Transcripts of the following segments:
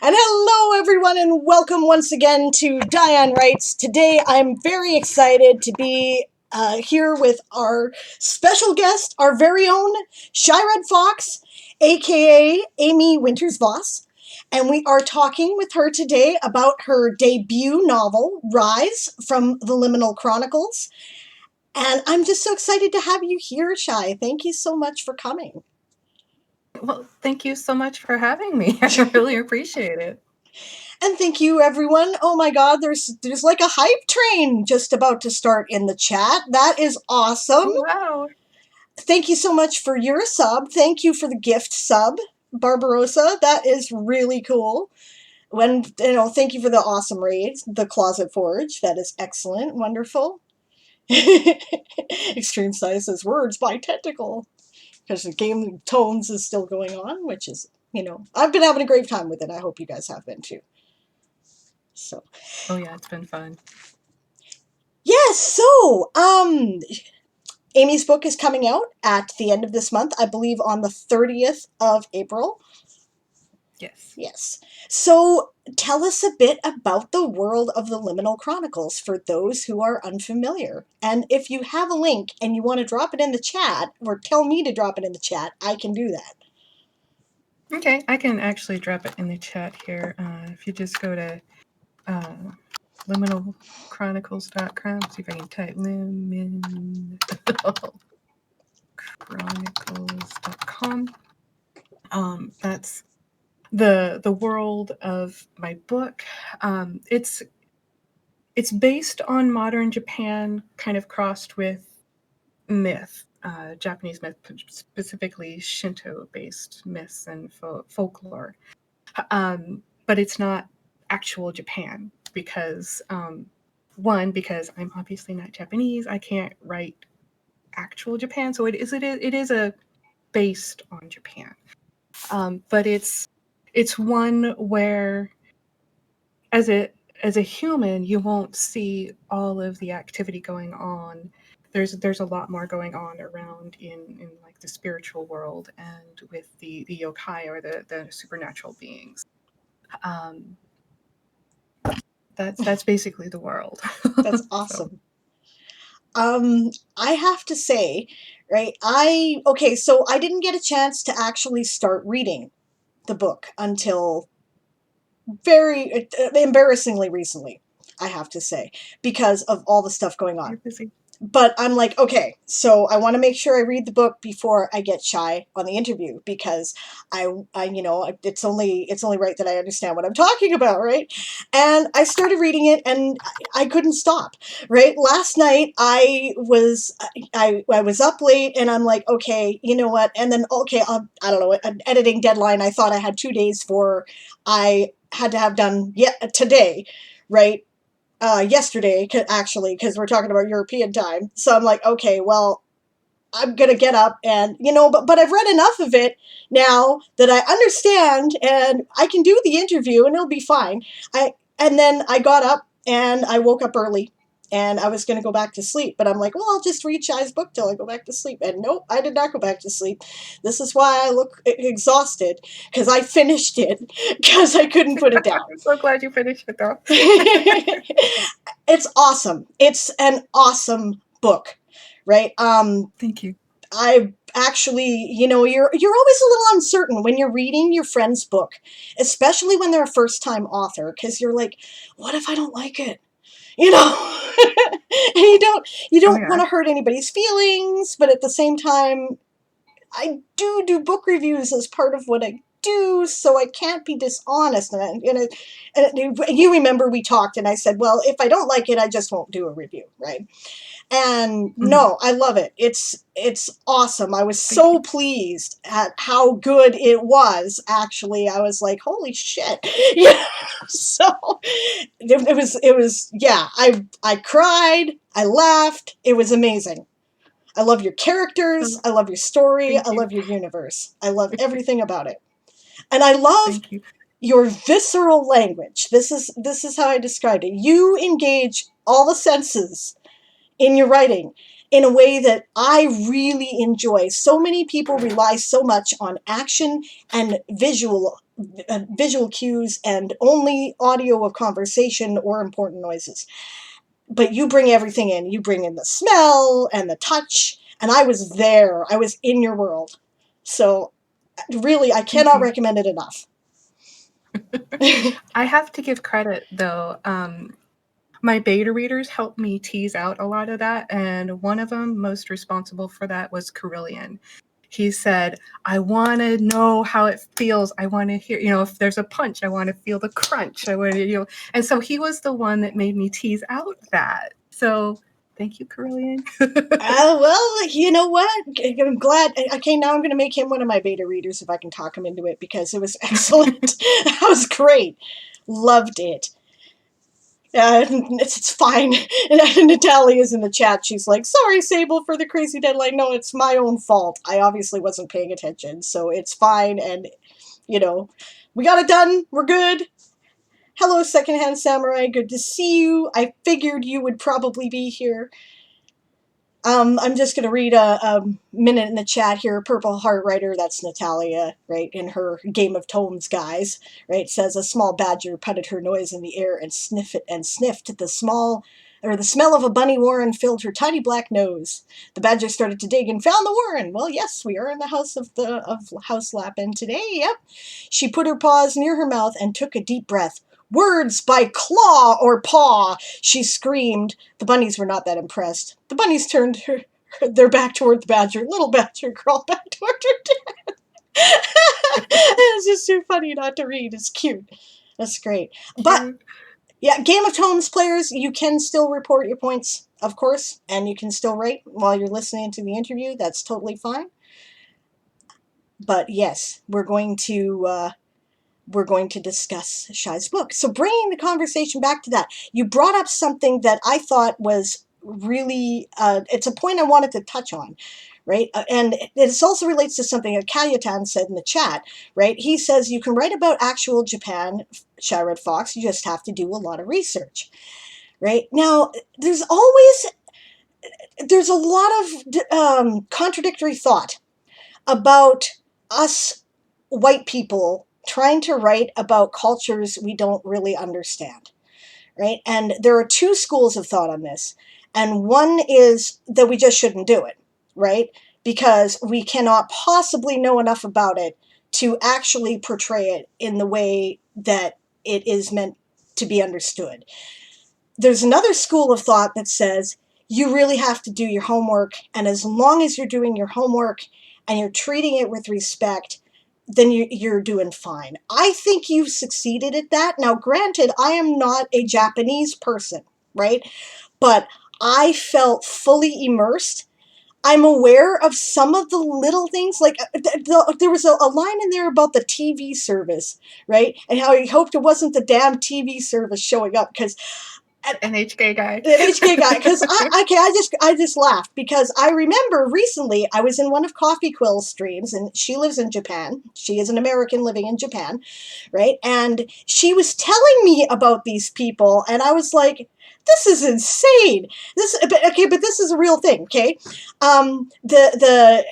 And hello, everyone, and welcome once again to Diane Writes. Today, I'm very excited to be here with our special guest, our very own ShyRedFox, a.k.a. Amy Winters-Voss. And we are talking with her today about her debut novel, Rise, from the Liminal Chronicles. And I'm just so excited to have you here, Shy. Thank you so much for coming. Well, thank you so much for having me. I really appreciate it. And thank you, everyone. Oh my God, there's like a hype train just about to start in the chat. That is awesome. Wow. Thank you so much for your sub. Thank you for the gift sub, Barbarossa. That is really cool. Thank you for the awesome raid, the Closet Forge. That is excellent, wonderful. Extreme Size says words by tentacle, because the game Tones is still going on, which is, I've been having a great time with it. I hope you guys have been too. So. Oh yeah, it's been fun. Yes, so, Amy's book is coming out at the end of this month, I believe on the 30th of April. Yes. Yes. So tell us a bit about the world of the Liminal Chronicles for those who are unfamiliar. And if you have a link and you want to drop it in the chat, or tell me to drop it in the chat, I can do that. Okay, I can actually drop it in the chat here. If you just go to liminalchronicles.com, see if I can type liminalchronicles.com. That's the world of my book. It's based on modern Japan, kind of crossed with myth, Japanese myth, specifically Shinto-based myths and folklore. But it's not actual Japan because because I'm obviously not Japanese, I can't write actual Japan. So it is a based on Japan, but it's one where as a human you won't see all of the activity going on. There's a lot more going on around in like the spiritual world and with the yokai or the supernatural beings. That's basically the world. That's awesome. I have to say, right, so I didn't get a chance to actually start reading the book until very embarrassingly recently, I have to say, because of all the stuff going on. You're busy. But I'm like, okay, so I want to make sure I read the book before I get shy on the interview because it's only right that I understand what I'm talking about, right? And I started reading it and I couldn't stop, right? Last night I was up late and I'm like, okay, you know what? And then okay, I don't know, an editing deadline I thought I had 2 days for, I had to have done today, right? Yesterday, actually, because we're talking about European time. So I'm like, okay, well, I'm gonna get up and but I've read enough of it now that I understand and I can do the interview and it'll be fine. And then I got up and I woke up early and I was gonna go back to sleep, but I'm like, well, I'll just read Shy's book till I go back to sleep. And nope, I did not go back to sleep. This is why I look exhausted, because I finished it because I couldn't put it down. I'm so glad you finished it though. It's awesome. It's an awesome book, right? Thank you. I actually, you're always a little uncertain when you're reading your friend's book, especially when they're a first-time author, because you're like, what if I don't like it? And you don't want to hurt anybody's feelings, but at the same time, I do book reviews as part of what I do, so I can't be dishonest. And you remember we talked, and I said, well, if I don't like it, I just won't do a review, right? And no, I love it. It's awesome. I was so pleased at how good it was. Actually, I was like, holy shit. Yeah. So it was yeah, I cried, I laughed. It was amazing. I love your characters, I love your story, I love your universe. I love everything about it. And I love your visceral language. This is how I described it. You engage all the senses in your writing in a way that I really enjoy. So many people rely so much on action and visual cues and only audio of conversation or important noises. But you bring everything in. You bring in the smell and the touch, and I was there. I was in your world. So really, I cannot recommend it enough. I have to give credit though. My beta readers helped me tease out a lot of that, and one of them, most responsible for that, was Carillion. He said, I want to know how it feels. I want to hear, if there's a punch, I want to feel the crunch. I want to, and so he was the one that made me tease out that. So thank you, Carillion. Well, you know what? I'm glad. Okay, now I'm going to make him one of my beta readers if I can talk him into it, because it was excellent. That was great. Loved it. It's fine. Natalia's in the chat. She's like, sorry, Sable, for the crazy deadline. No, it's my own fault. I obviously wasn't paying attention, so it's fine. And, we got it done. We're good. Hello, Secondhand Samurai. Good to see you. I figured you would probably be here. I'm just going to read a minute in the chat here. Purple Heart Writer, that's Natalia, right, in her Game of Tomes guys, right, says a small badger putted her nose in the air and sniffed the smell of a bunny warren filled her tiny black nose. The badger started to dig and found the warren. Well, yes, we are in the house of House Lapin today. Yep. She put her paws near her mouth and took a deep breath. Words by claw or paw, she screamed. The bunnies were not that impressed. The bunnies turned their back toward the badger. Little badger crawled back toward her dad. It's just too funny not to read. It's cute. That's great. But yeah, Game of Tomes players, you can still report your points, of course, and you can still write while you're listening to the interview. That's totally fine. But yes, we're going to discuss Shy's book. So bringing the conversation back to that, you brought up something that I thought was really, it's a point I wanted to touch on, right? And this also relates to something that Kalyatan said in the chat, right? He says you can write about actual Japan, ShyRedFox, you just have to do a lot of research, right? Now, there's a lot of contradictory thought about us white people trying to write about cultures we don't really understand, right? And there are two schools of thought on this. And one is that we just shouldn't do it, right? Because we cannot possibly know enough about it to actually portray it in the way that it is meant to be understood. There's another school of thought that says you really have to do your homework, and as long as you're doing your homework and you're treating it with respect, then you're doing fine. I think you've succeeded at that. Now, granted, I am not a Japanese person, right? But I felt fully immersed. I'm aware of some of the little things, like there was a line in there about the TV service, right? And how he hoped it wasn't the damn TV service showing up, because NHK guy. NHK guy, because I just laughed, because I remember recently I was in one of Coffee Quill's streams, and she lives in Japan. She is an American living in Japan, right? And she was telling me about these people, and I was like, this is insane. But this is a real thing, okay? The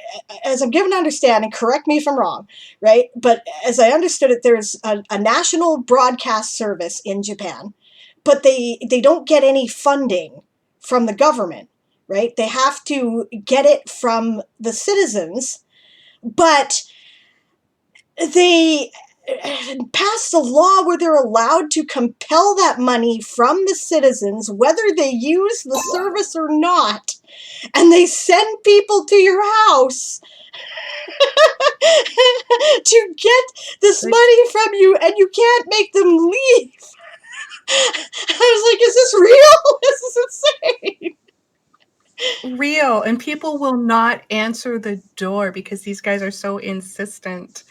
as I'm given to understand, and correct me if I'm wrong, right? But as I understood it, there's a national broadcast service in Japan, but they don't get any funding from the government, right? They have to get it from the citizens, but they passed a law where they're allowed to compel that money from the citizens, whether they use the service or not, and they send people to your house to get this money from you, and you can't make them leave. I was like, is this real? This is insane. Real, and people will not answer the door because these guys are so insistent.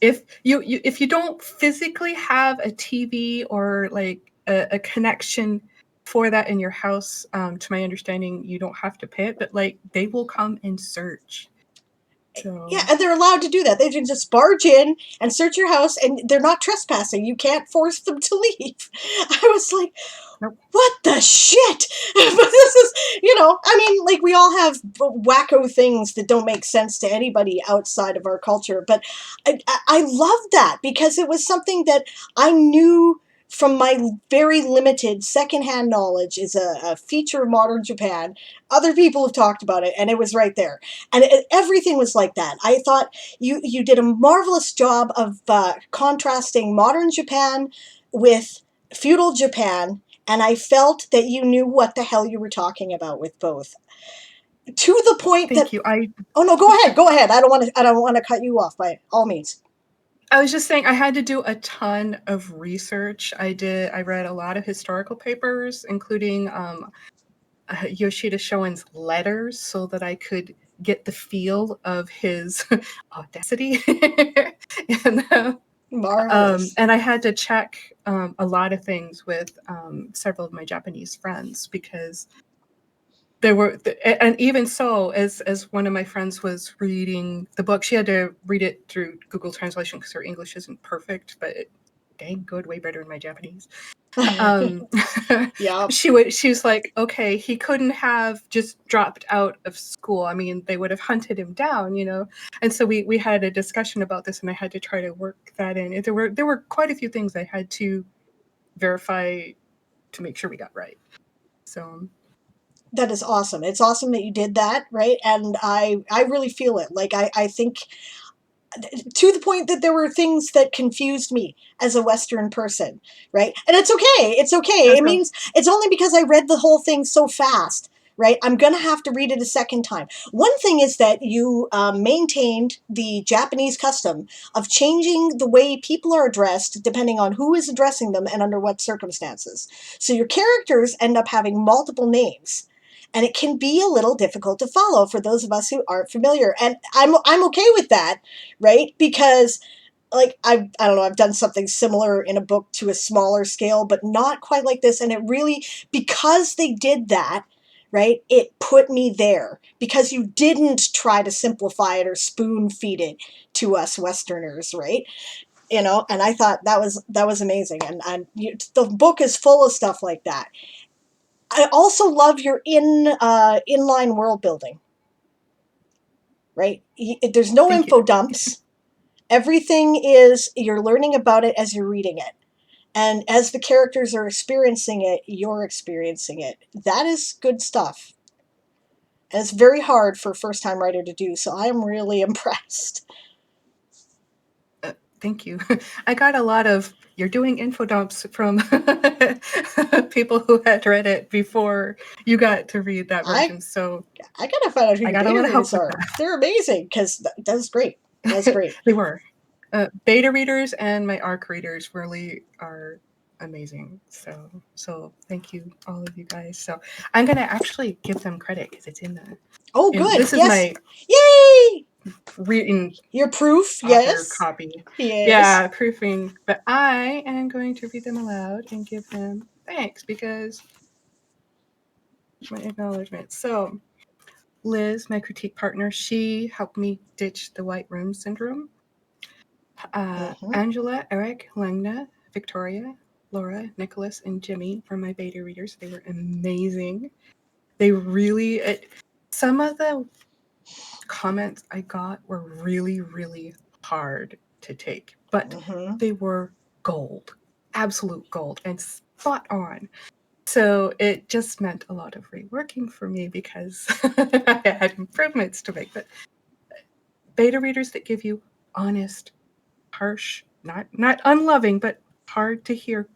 If you don't physically have a TV or like a connection for that in your house, to my understanding, you don't have to pay it, but like they will come and search. So. Yeah, and they're allowed to do that. They can just barge in and search your house, and they're not trespassing. You can't force them to leave. I was like, Nope. what the shit? But this is, I mean, like, we all have wacko things that don't make sense to anybody outside of our culture. But I love that, because it was something that I knew from my very limited secondhand knowledge is a feature of modern Japan. Other people have talked about it, and it was right there. And everything was like that. I thought you did a marvelous job of contrasting modern Japan with feudal Japan, and I felt that you knew what the hell you were talking about with both. To the point Thank you. Oh no, go ahead. I don't want to cut you off, by all means. I was just saying I had to do a ton of research. I read a lot of historical papers, including Yoshida Shoin's letters, so that I could get the feel of his audacity. Marvelous. And I had to check a lot of things with several of my Japanese friends, because there were, and even so, as one of my friends was reading the book, she had to read it through Google Translation because her English isn't perfect, but dang good, way better than my Japanese. Yeah. She was like, okay, he couldn't have just dropped out of school. I mean, they would have hunted him down, you know. And so we had a discussion about this, and I had to try to work that in. And there were quite a few things I had to verify to make sure we got right. So That is awesome. It's awesome that you did that, right? And I really feel it. Like I think to the point that there were things that confused me as a Western person, right? And it's okay. It's okay. It means it's only because I read the whole thing so fast, right? I'm going to have to read it a second time. One thing is that you maintained the Japanese custom of changing the way people are addressed depending on who is addressing them and under what circumstances. So your characters end up having multiple names. And it can be a little difficult to follow for those of us who aren't familiar. And I'm okay with that, right? Because like I don't know, I've done something similar in a book to a smaller scale, but not quite like this. And it really, because they did that, right, it put me there because you didn't try to simplify it or spoon feed it to us Westerners, right? You know, and I thought that was amazing. And the book is full of stuff like that. I also love your inline world building, right? There's no thank info you. dumps. Everything is, you're learning about it as you're reading it. And as the characters are experiencing it, you're experiencing it. That is good stuff. And it's very hard for a first-time writer to do, so I am really impressed. Thank you. I got a lot of, you're doing info dumps from people who had read it before you got to read that version. So I gotta find out who I your got a beta lot of help readers with are. that. They're amazing, because that's great. That's great. They were. Beta readers and my ARC readers really are amazing. So thank you, all of you guys. So I'm gonna actually give them credit because it's in the. Oh, good. This is Yes. my Yay! written Your proof, author yes. copy. Yes. Yeah, proofing. But I am going to read them aloud and give them thanks because my acknowledgement. So Liz, my critique partner, she helped me ditch the white room syndrome. Angela, Eric, Langna, Victoria, Laura, Nicholas, and Jimmy were my beta readers. They were amazing. They really, some of the comments I got were really, really hard to take, but they were gold, absolute gold, and spot on. So it just meant a lot of reworking for me because I had improvements to make. But beta readers that give you honest, harsh, not unloving, but hard to hear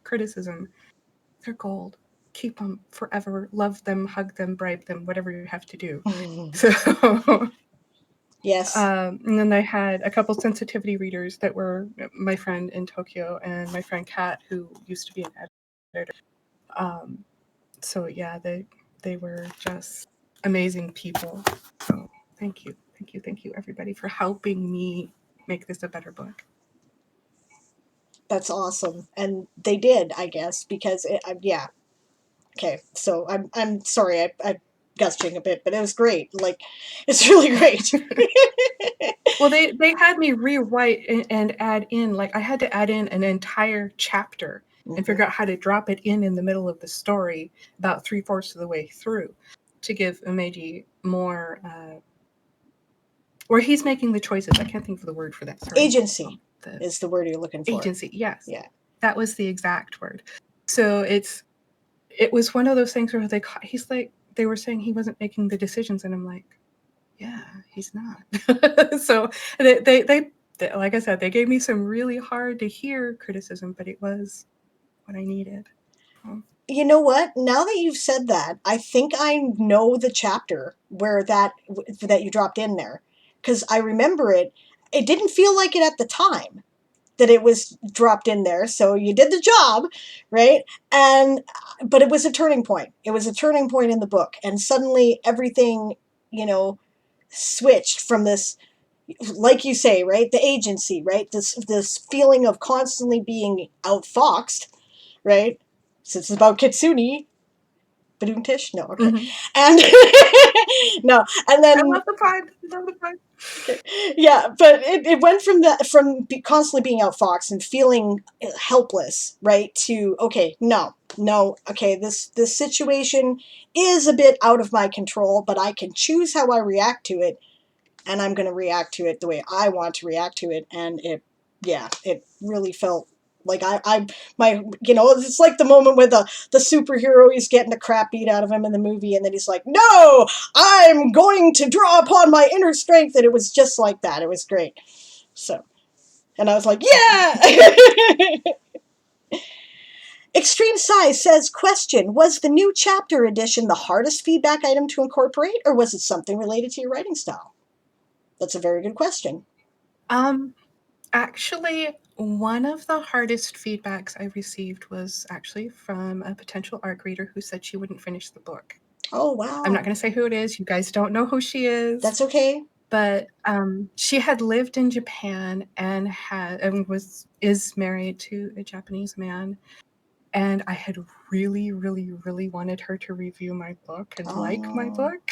criticism, they're gold. Keep them forever. Love them, hug them, bribe them, whatever you have to do. So yes. And then I had a couple sensitivity readers that were my friend in Tokyo and my friend Kat, who used to be an editor. So yeah, they were just amazing people. So thank you, everybody, for helping me make this a better book. That's awesome, and they did, I guess, because yeah. Okay, so I'm sorry, I'm gushing a bit, but it was great. Like, it's really great. Well, they had me rewrite and add in, like I had to add in an entire chapter and figure out how to drop it in the middle of the story about 3/4 of the way through to give Umeji more, where he's making the choices. I can't think of the word for that. Sorry. Agency is the word you're looking for. Agency, yes. Yeah. That was the exact word. So it was one of those things where he's like, they were saying he wasn't making the decisions, and I'm like, yeah, he's not. So they like I said, they gave me some really hard to hear criticism, but it was what I needed. You know what? Now that you've said that, I think I know the chapter where that you dropped in there, because I remember it. It didn't feel like it at the time that it was dropped in there, so you did the job, right? But it was a turning point. It was a turning point in the book, and suddenly everything, switched from this, like you say, right, the agency, right, this feeling of constantly being outfoxed, right, since it's about Kitsune, Badoontish? No, okay. Mhm. And no, and then I love the pun. I love the pun. okay. Yeah, but it went from constantly being outfoxed and feeling helpless, right? To okay, no, okay, this situation is a bit out of my control, but I can choose how I react to it, and I'm going to react to it the way I want to react to it, and it really felt like it's like the moment with the superhero, he's getting the crap beat out of him in the movie, and then he's like, no, I'm going to draw upon my inner strength, and it was just like that. It was great. So, and I was like, yeah. Extreme Size says, question, was the new chapter edition the hardest feedback item to incorporate, or was it something related to your writing style? That's a very good question. Actually, one of the hardest feedbacks I received was actually from a potential ARC reader who said she wouldn't finish the book. Oh, I'm not wow. going to say who it is. You guys don't know who she is. That's okay. But she had lived in Japan and is married to a Japanese man. And I had really, really, really wanted her to review my book and like my book.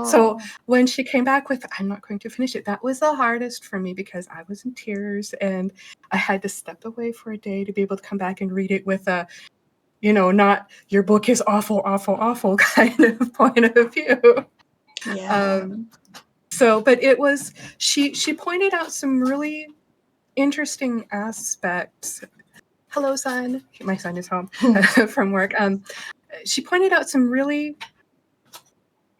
So when she came back with, I'm not going to finish it, that was the hardest for me because I was in tears and I had to step away for a day to be able to come back and read it with a, not your book is awful, awful, awful kind of point of view. Yeah. But it was, she pointed out some really interesting aspects. Hello, son. My son is home from work. She pointed out some really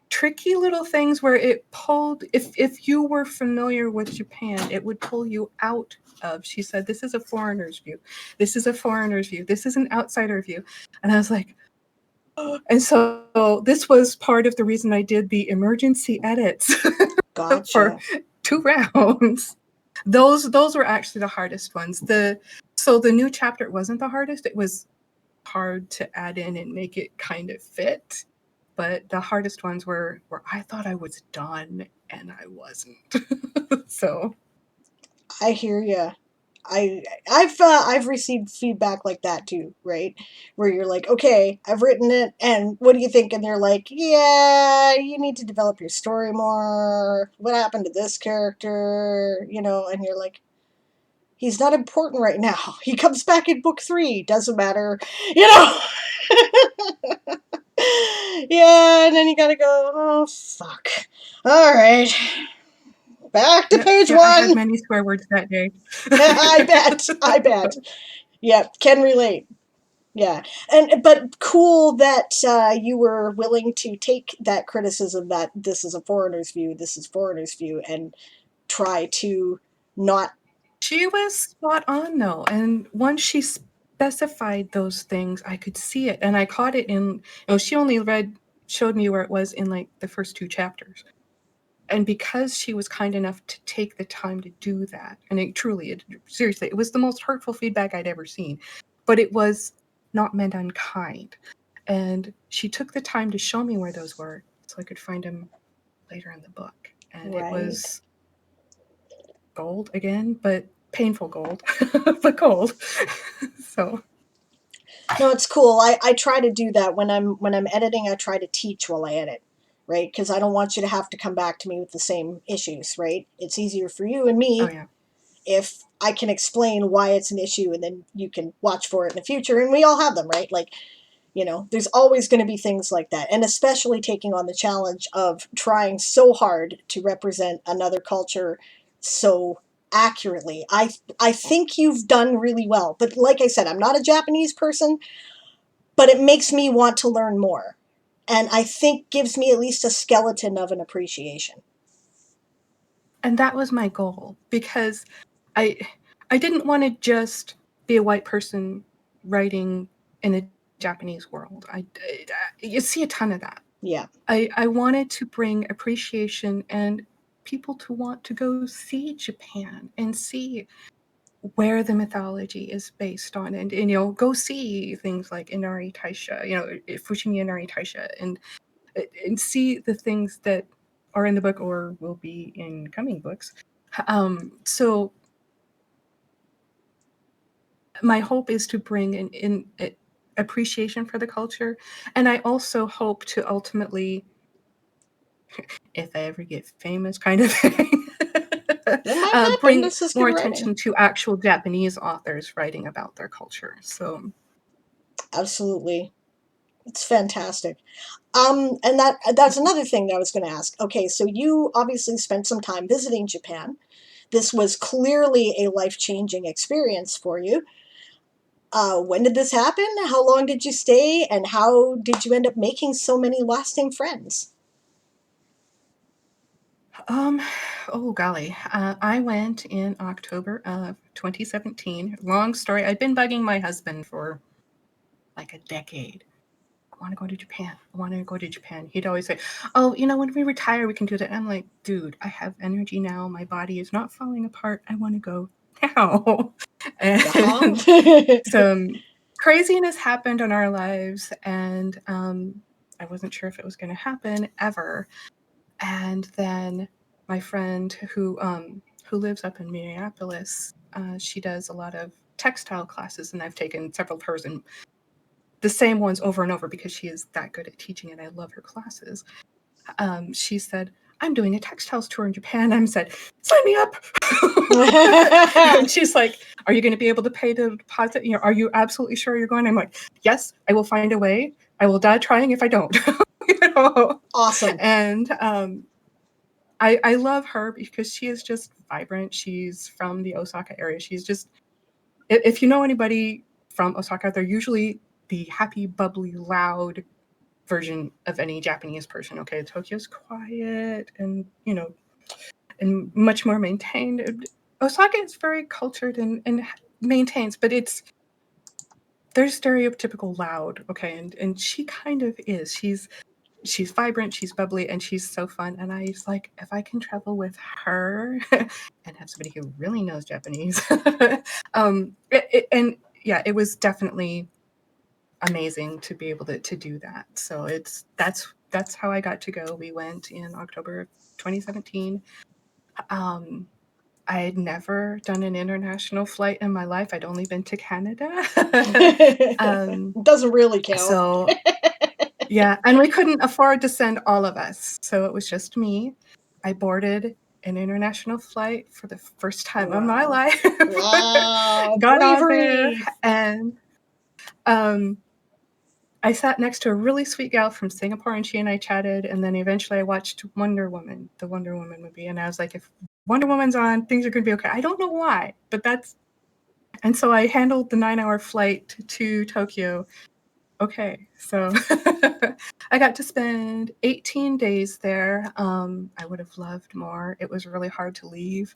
tricky little things where it pulled, if you were familiar with Japan, it would pull you out of, she said, this is a foreigner's view. This is a foreigner's view. This is an outsider view. And I was like, oh. And so this was part of the reason I did the emergency edits Gotcha. for 2 rounds. Those were actually the hardest ones. So the new chapter wasn't the hardest. It was hard to add in and make it kind of fit. But the hardest ones were where I thought I was done and I wasn't. So I hear you. I've received feedback like that too, right? Where you're like, okay, I've written it, and what do you think? And they're like, yeah, you need to develop your story more. What happened to this character? And you're like, he's not important right now. He comes back in book 3. Doesn't matter, you know. Yeah, and then you gotta go, oh fuck. All right, back to page 1. I had many swear words that day. I bet. Yeah, can relate. Yeah, but cool that you were willing to take that criticism that this is a foreigner's view, and try to not. She was spot on though, and once she specified those things, I could see it, and I caught it in. She only showed me where it was in like the first 2 chapters. And because she was kind enough to take the time to do that, and seriously, it was the most hurtful feedback I'd ever seen, but it was not meant unkind. And she took the time to show me where those were so I could find them later in the book. And Right. It was gold again, but painful gold, but gold. So. No, it's cool. I try to do that when I'm editing. I try to teach while I edit, right? Because I don't want you to have to come back to me with the same issues, right? It's easier for you and me if I can explain why it's an issue, and then you can watch for it in the future, and we all have them, right? Like, there's always going to be things like that, and especially taking on the challenge of trying so hard to represent another culture so accurately. I think you've done really well, but like I said, I'm not a Japanese person, but it makes me want to learn more, and I think gives me at least a skeleton of an appreciation. And that was my goal, because I didn't want to just be a white person writing in a Japanese world. You see a ton of that. Yeah. I wanted to bring appreciation and people to want to go see Japan and see where the mythology is based on, and go see things like Inari Taisha, Fushimi Inari Taisha, and see the things that are in the book or will be in coming books. So my hope is to bring appreciation for the culture. And I also hope to ultimately, if I ever get famous, kind of thing, It might happen. bring This is good more writing. attention to actual Japanese authors writing about their culture. So Absolutely. It's fantastic. And that's another thing that I was going to ask. Okay, so you obviously spent some time visiting Japan. This was clearly a life-changing experience for you. When did this happen? How long did you stay? And how did you end up making so many lasting friends? oh golly, I went in October of 2017. Long story. I'd been bugging my husband for like a decade. I want to go to Japan. I want to go to Japan. He'd always say, "Oh, when we retire, we can do that." I'm like, "Dude, I have energy now. My body is not falling apart. I want to go now." And Uh-huh. some craziness happened in our lives, and I wasn't sure if it was going to happen ever. And then my friend who lives up in Minneapolis, she does a lot of textile classes, and I've taken several of hers, and the same ones over and over because she is that good at teaching, and I love her classes. She said, "I'm doing a textiles tour in Japan." I said, "Sign me up." And she's like, "Are you going to be able to pay the deposit? Are you absolutely sure you're going?" I'm like, "Yes, I will find a way. I will die trying if I don't." Awesome. And I love her because she is just vibrant. She's from the Osaka area. She's just, if you know anybody from Osaka, they're usually the happy, bubbly, loud version of any Japanese person. Okay, Tokyo's quiet and and much more maintained. Osaka is very cultured and maintains, but they're stereotypical loud. Okay, and she kind of is. She's vibrant, she's bubbly, and she's so fun. And I was like, if I can travel with her and have somebody who really knows Japanese, and yeah, it was definitely amazing to be able to do that. So that's how I got to go. We went in October of 2017. I had never done an international flight in my life. I'd only been to Canada. Doesn't really count. So yeah, and we couldn't afford to send all of us. So it was just me. I boarded an international flight for the first time in my life. Wow, Got on there, bravery. and I sat next to a really sweet gal from Singapore, and she and I chatted, and then eventually I watched Wonder Woman, the Wonder Woman movie, and I was like, if Wonder Woman's on, things are going to be okay. I don't know why, but that's... And so I handled the 9-hour flight to Tokyo. Okay, so I got to spend 18 days there. I would have loved more. It was really hard to leave,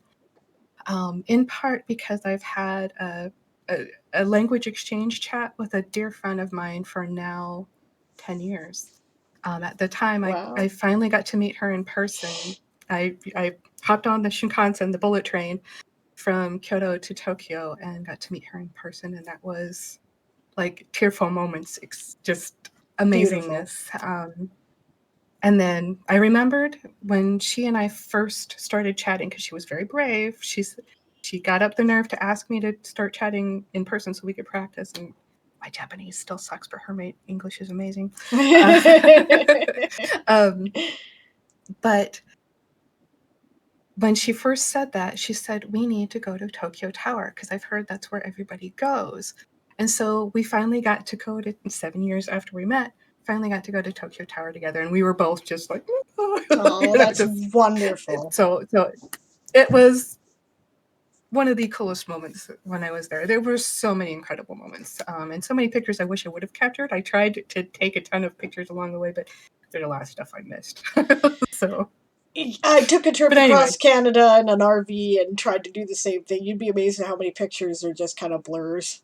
in part because I've had a language exchange chat with a dear friend of mine for now 10 years. At the time, Wow. I finally got to meet her in person. I hopped on the Shinkansen, the bullet train, from Kyoto to Tokyo, and got to meet her in person, and that was like tearful moments, just amazingness. And then I remembered when she and I first started chatting, because she was very brave. She got up the nerve to ask me to start chatting in person so we could practice. And my Japanese still sucks, but her English is amazing. But when she first said that, she said, "We need to go to Tokyo Tower because I've heard that's where everybody goes." And so we finally got to go to, 7 years after we met, finally got to go to Tokyo Tower together. And we were both just like, oh, that's wonderful. So it was one of the coolest moments when I was there. There were so many incredible moments, and so many pictures I wish I would have captured. I tried to take a ton of pictures along the way, but there's a lot of stuff I missed. So I took a trip but anyway. across Canada in an RV and tried to do the same thing. You'd be amazed at how many pictures are just kind of blurs.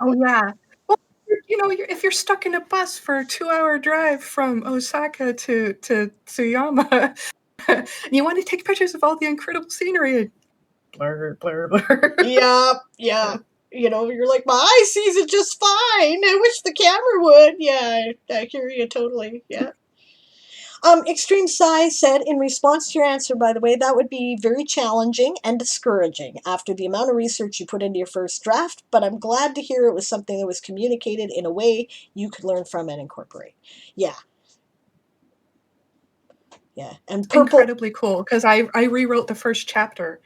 Oh yeah. Well, if you're stuck in a bus for a 2-hour drive from Osaka to Tsuyama, and you want to take pictures of all the incredible scenery, blur, blur, blur. Yeah. You're like, my eye sees it just fine. I wish the camera would. Yeah, I hear you totally. Yeah. Extreme Sai said, in response to your answer, by the way, that would be very challenging and discouraging after the amount of research you put into your first draft, but I'm glad to hear it was something that was communicated in a way you could learn from and incorporate. Yeah. Yeah. And purple. Incredibly cool, because I rewrote the first chapter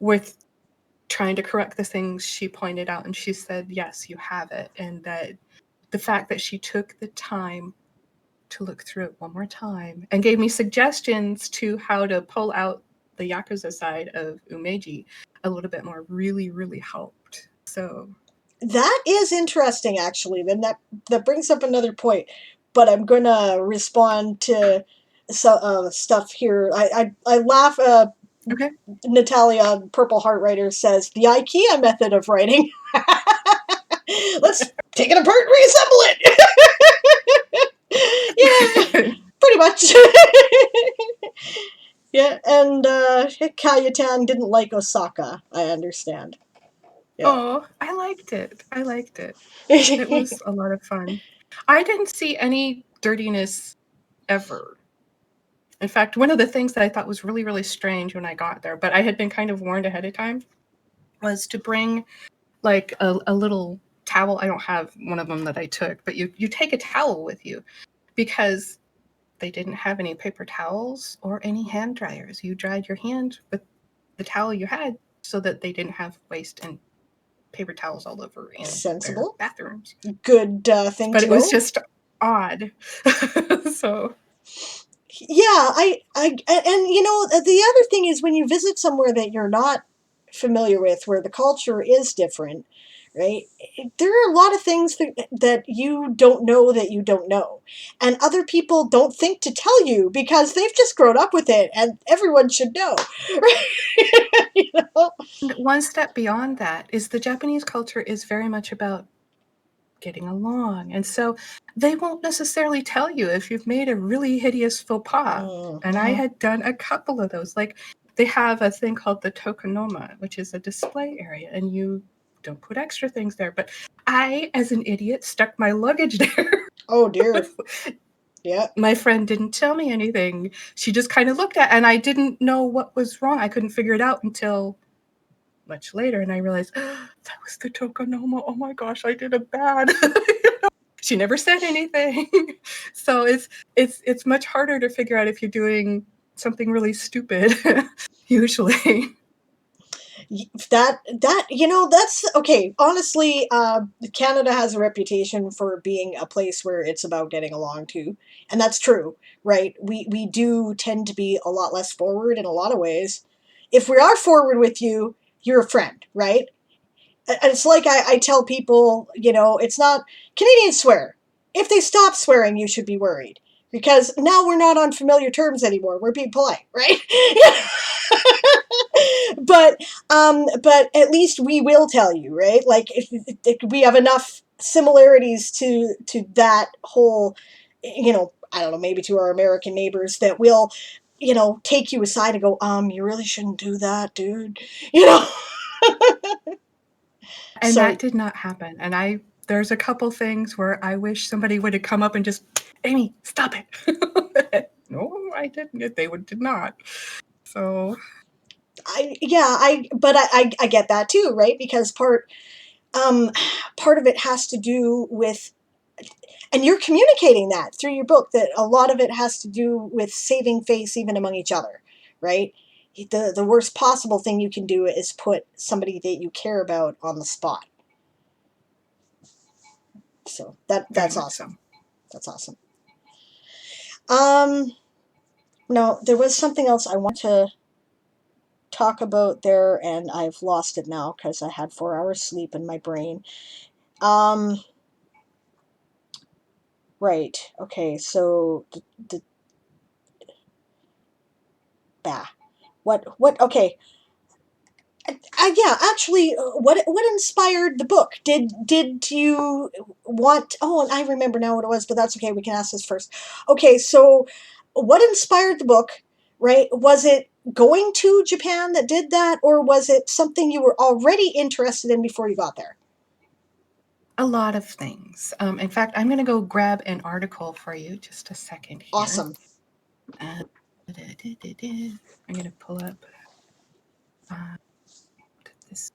with trying to correct the things she pointed out, and she said, yes, you have it. And that the fact that she took the time to look through it one more time and gave me suggestions to how to pull out the Yakuza side of Umeji a little bit more really, really helped. So that is interesting, actually. Then that brings up another point, but I'm gonna respond to stuff here. I laugh. okay. Natalia Purple Heart Writer says the IKEA method of writing. Let's take it apart and reassemble it. Yeah, pretty much. Yeah, and Kayatan didn't like Osaka. I understand. Yeah. Oh, I liked it. I liked it. It was a lot of fun. I didn't see any dirtiness ever. In fact, one of the things that I thought was really, really strange when I got there, but I had been kind of warned ahead of time, was to bring like a little towel. I don't have one of them that I took, but you take a towel with you, because they didn't have any paper towels or any hand dryers. You dried your hand with the towel you had so that they didn't have waste and paper towels all over in their Sensible. bathrooms. Good thing But to it was know. just odd. So Yeah, and you know, the other thing is when you visit somewhere that you're not familiar with, where the culture is different, right? There are a lot of things that you don't know that you don't know, and other people don't think to tell you because they've just grown up with it, and everyone should know, right? You know? one step beyond that is the Japanese culture is very much about getting along. And so they won't necessarily tell you if you've made a really hideous faux pas. And I had done a couple of those. Like, they have a thing called the tokonoma, which is a display area, and you don't put extra things there. But I, as an idiot, stuck my luggage there. Oh dear. Yeah. My friend didn't tell me anything. She just kind of looked at it, and I didn't know what was wrong. I couldn't figure it out until much later, and I realized, that was the tokonoma. Oh my gosh, I did it bad. She never said anything. So it's much harder to figure out if you're doing something really stupid, usually. That you know, that's okay. Honestly, Canada has a reputation for being a place where it's about getting along too, and that's true, right? We do tend to be a lot less forward in a lot of ways. If we are forward with you, you're a friend, right? And it's like I tell people, you know, it's not Canadians swear. If they stop swearing, you should be worried because now we're not on familiar terms anymore. We're being polite, right? But at least we will tell you, right? Like if we have enough similarities to that whole, you know, I don't know, maybe to our American neighbors that will, you know, take you aside and go, you really shouldn't do that, dude. You know. And So that did not happen. And there's a couple things where I wish somebody would have come up and just, Amy, stop it. No, I didn't. They did not. So I get that too, right? Because part of it has to do with, and you're communicating that through your book, that a lot of it has to do with saving face even among each other, right? The worst possible thing you can do is put somebody that you care about on the spot. So very that's much so. awesome. That's awesome. No, there was something else I want to talk about there, and I've lost it now because I had 4 hours sleep in my brain. Right. Okay. So the bah. What? Okay. Yeah. Actually, what inspired the book? Did you want? Oh, and I remember now what it was, but that's okay. We can ask this first. Okay. So, what inspired the book? Right. Was it going to Japan that did that, or was it something you were already interested in before you got there? A lot of things. In fact, I'm going to go grab an article for you. Just a second here. Awesome. I'm going to pull up this.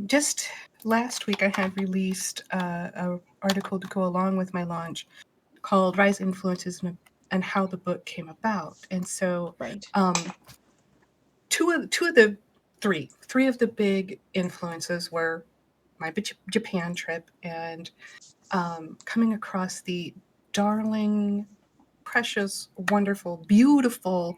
Just last week, I had released an article to go along with my launch called Rise Influences and How the Book Came About. And so Right. three of the big influences were my Japan trip and coming across the darling, precious, wonderful, beautiful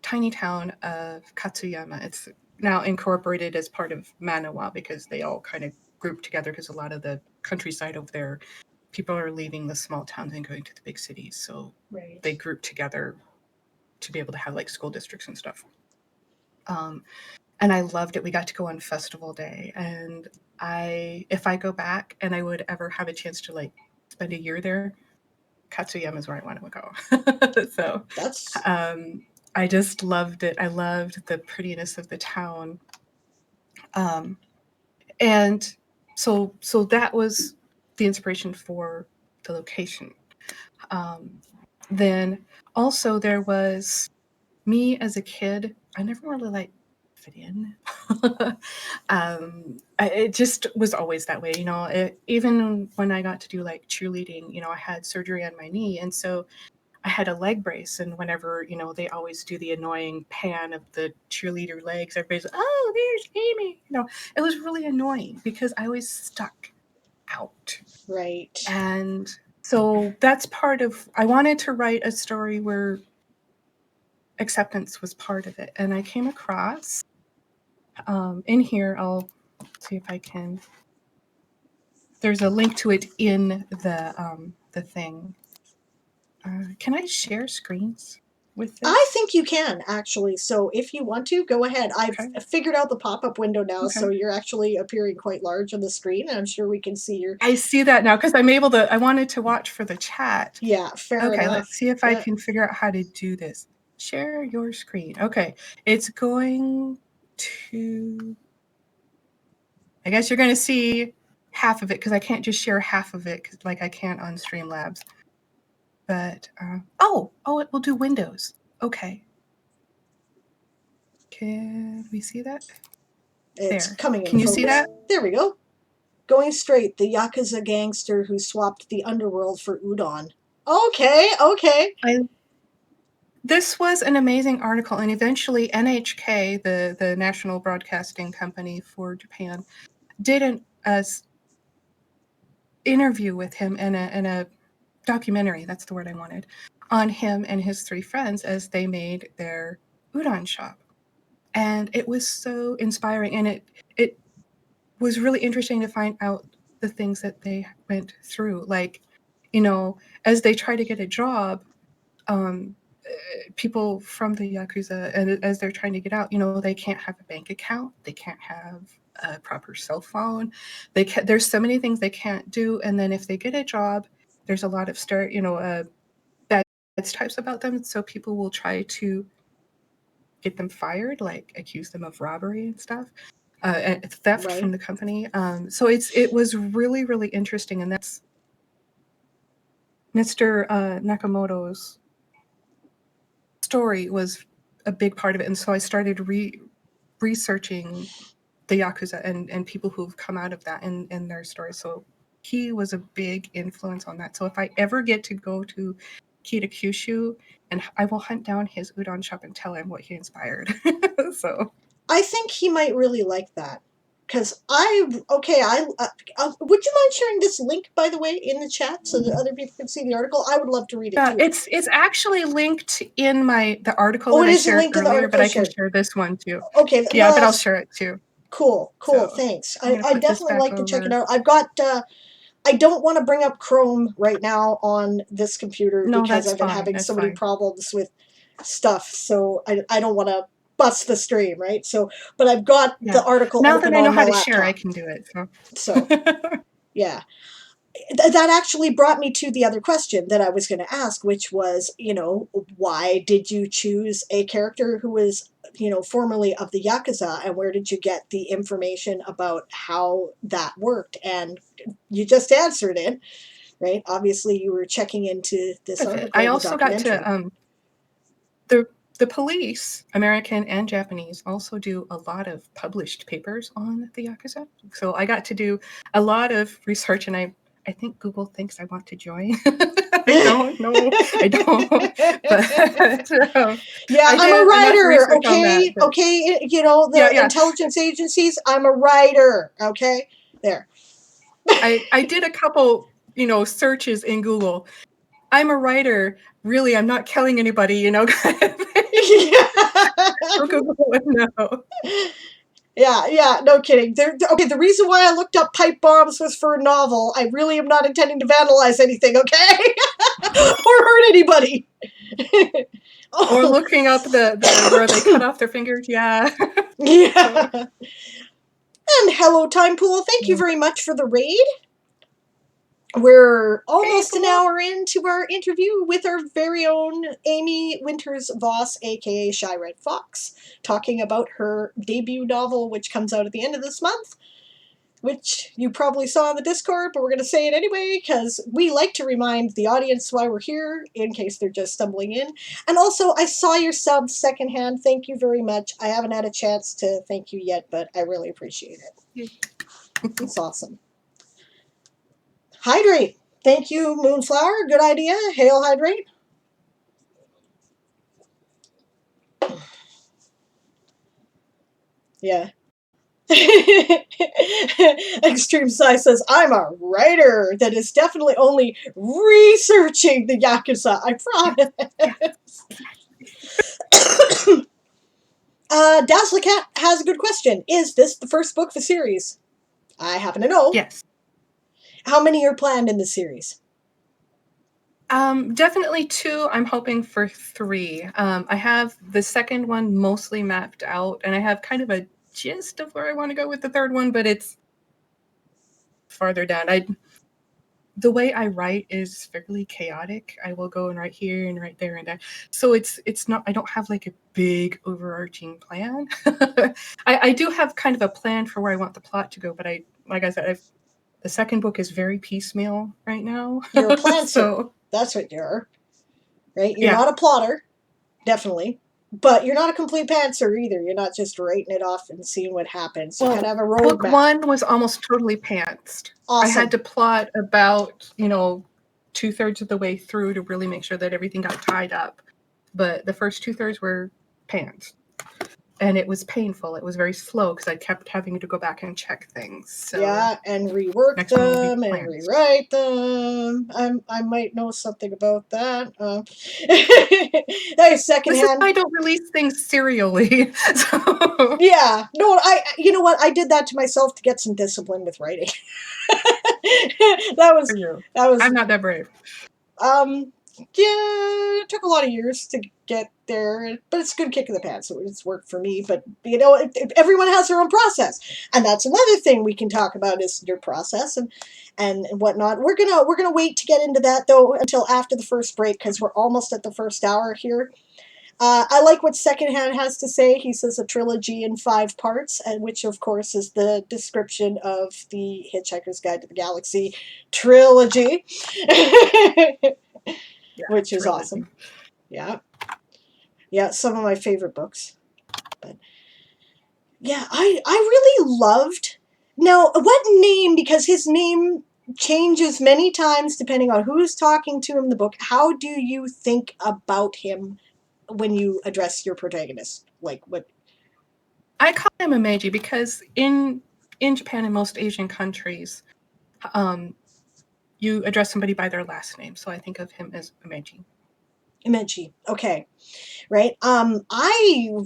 tiny town of Katsuyama. It's now incorporated as part of Manawa because they all kind of grouped together because a lot of the countryside over there, people are leaving the small towns and going to the big cities. So Right. they grouped together to be able to have like school districts and stuff. And I loved it. We got to go on festival day, and if I go back and I would ever have a chance to like spend a year there, Katsuyama is where I want to go. So That's I just loved it. I loved the prettiness of the town, and so that was the inspiration for the location. Then also there was me as a kid. I never really like fit in. It just was always that way, you know. Even when I got to do like cheerleading, you know, I had surgery on my knee, and so I had a leg brace. And whenever, you know, they always do the annoying pan of the cheerleader legs, everybody's like, "Oh, there's Amy." You know, it was really annoying because I was stuck out. right. And so that's part of. I wanted to write a story where acceptance was part of it, and I came across in here. I'll see if I can. There's a link to it in the thing. Can I share screens with this? I think you can actually. So if you want to, go ahead. I've Okay. figured out the pop-up window now, so Okay. you're actually appearing quite large on the screen, and I'm sure we can see your. I see that now because I'm able to. I wanted to watch for the chat. Yeah, fair Okay, enough. let's see if I Yeah. can figure out how to do this. Share your screen. Okay, it's going to. I guess you're going to see half of it because I can't just share half of it like I can't on Streamlabs. But it will do Windows. Okay. Can we see that? It's There. coming in Can you focus. see that? There we go. Going straight, the Yakuza gangster who swapped the underworld for udon. Okay, okay. This was an amazing article, and eventually NHK, the national broadcasting company for Japan, did an interview with him in a documentary. That's the word I wanted, on him and his three friends as they made their udon shop, and it was so inspiring, and it was really interesting to find out the things that they went through, like, you know, as they try to get a job. People from the Yakuza, and as they're trying to get out, you know, they can't have a bank account, they can't have a proper cell phone, there's so many things they can't do. And then if they get a job, there's a lot of bad types about them, so people will try to get them fired, like accuse them of robbery and stuff, and theft Right. from the company. So it was really, really interesting, and that's Mr. Nakamoto's story was a big part of it. And so I started researching the Yakuza and people who've come out of that and their stories. So he was a big influence on that. So if I ever get to go to Kitakyushu, and I will hunt down his udon shop and tell him what he inspired. So I think he might really like that. Because would you mind sharing this link, by the way, in the chat so that other people can see the article? I would love to read it too. it's actually linked in the article Oh, that it I is shared linked in the earlier, but article I can shared. share this one too. Okay, Yeah, well, but I'll that's share it too. cool. So Thanks. I'm gonna I put this definitely back like to check it over. out. I've got. I don't want to bring up Chrome right now on this computer No, because that's I've been fine. having That's so many fine. problems with stuff. So I don't want to bust the stream, right? So, but I've got Yeah. the article Now that open I know on my how to share, I laptop. can do it. So. So, yeah. that actually brought me to the other question that I was going to ask, which was, why did you choose a character who was, formerly of the Yakuza, and where did you get the information about how that worked? And you just answered it, right? Obviously, you were checking into this Of it. article, I the also got to documentary. the police, American and Japanese, also do a lot of published papers on the Yakuza. So I got to do a lot of research, and I think Google thinks I want to join. I don't know. I don't. But Yeah, I I'm a did enough writer, research on that. okay? But Okay, yeah, the yeah. intelligence agencies, I'm a writer, okay? There. I did a couple, searches in Google. I'm a writer. Really, I'm not killing anybody, kind of thing. So Google would know. Yeah, no kidding. Okay, the reason why I looked up pipe bombs was for a novel. I really am not intending to vandalize anything, okay? Or hurt anybody. Or Oh, looking up the where they cut off their fingers. Yeah. So, yeah. And hello, Time Pool. Thank you yeah. very much for the raid. We're Hey, almost an cool. hour into our interview with our very own Amy Winters-Voss, a.k.a. ShyRedFox, talking about her debut novel, which comes out at the end of this month, which you probably saw in the Discord, but we're going to say it anyway because we like to remind the audience why we're here in case they're just stumbling in. And also, I saw your sub secondhand. Thank you very much. I haven't had a chance to thank you yet, but I really appreciate it. Yeah. It's awesome. Hydrate. Thank you, Moonflower. Good idea. Hail, hydrate. Yeah. Extreme Size says, I'm a writer that is definitely only researching the Yakuza. I promise. Yeah. Dazzler Cat has a good question. Is this the first book of the series? I happen to know. Yes. How many are planned in the series? Definitely 2. I'm hoping for 3. I have the second one mostly mapped out, and I have kind of a gist of where I want to go with the third one, but it's farther down. The way I write is fairly chaotic. I will go and write here and write there and there. So it's not. I don't have like a big overarching plan. I do have kind of a plan for where I want the plot to go, but like I said, the second book is very piecemeal right now. You're a plantser. So That's what you are, right? You're yeah. not a plotter, definitely. But you're not a complete pantser either. You're not just writing it off and seeing what happens. You kind of Well, have a book roadmap. 1 was almost totally pantsed. I had Awesome. to plot about, 2/3 of the way through to really make sure that everything got tied up. But the first 2/3 were pantsed. And it was painful. It was very slow because I kept having to go back and check things. So Yeah, and rework next one will be them and plants. rewrite them. I might know something about that. That is This is why secondhand. I don't release things serially. So Yeah, no, you know what? I did that to myself to get some discipline with writing. that for was you. that was I'm not that brave. yeah, it took a lot of years to get there, but it's a good kick in the pants. So it's worked for me. But everyone has their own process, and that's another thing we can talk about is your process and whatnot. We're gonna wait to get into that though until after the first break because we're almost at the first hour here. I like what Secondhand has to say. He says a trilogy in 5 parts, and which of course is the description of the Hitchhiker's Guide to the Galaxy trilogy. Yeah, Which is trilogy. awesome. Yeah. Yeah, some of my favorite books. But yeah, I really loved. Now, what name, because his name changes many times depending on who's talking to him in the book, how do you think about him when you address your protagonist? Like, what? I call him a Meiji because in Japan and most Asian countries, um, you address somebody by their last name. So I think of him as a Meiji. Imeji. Okay. Right? I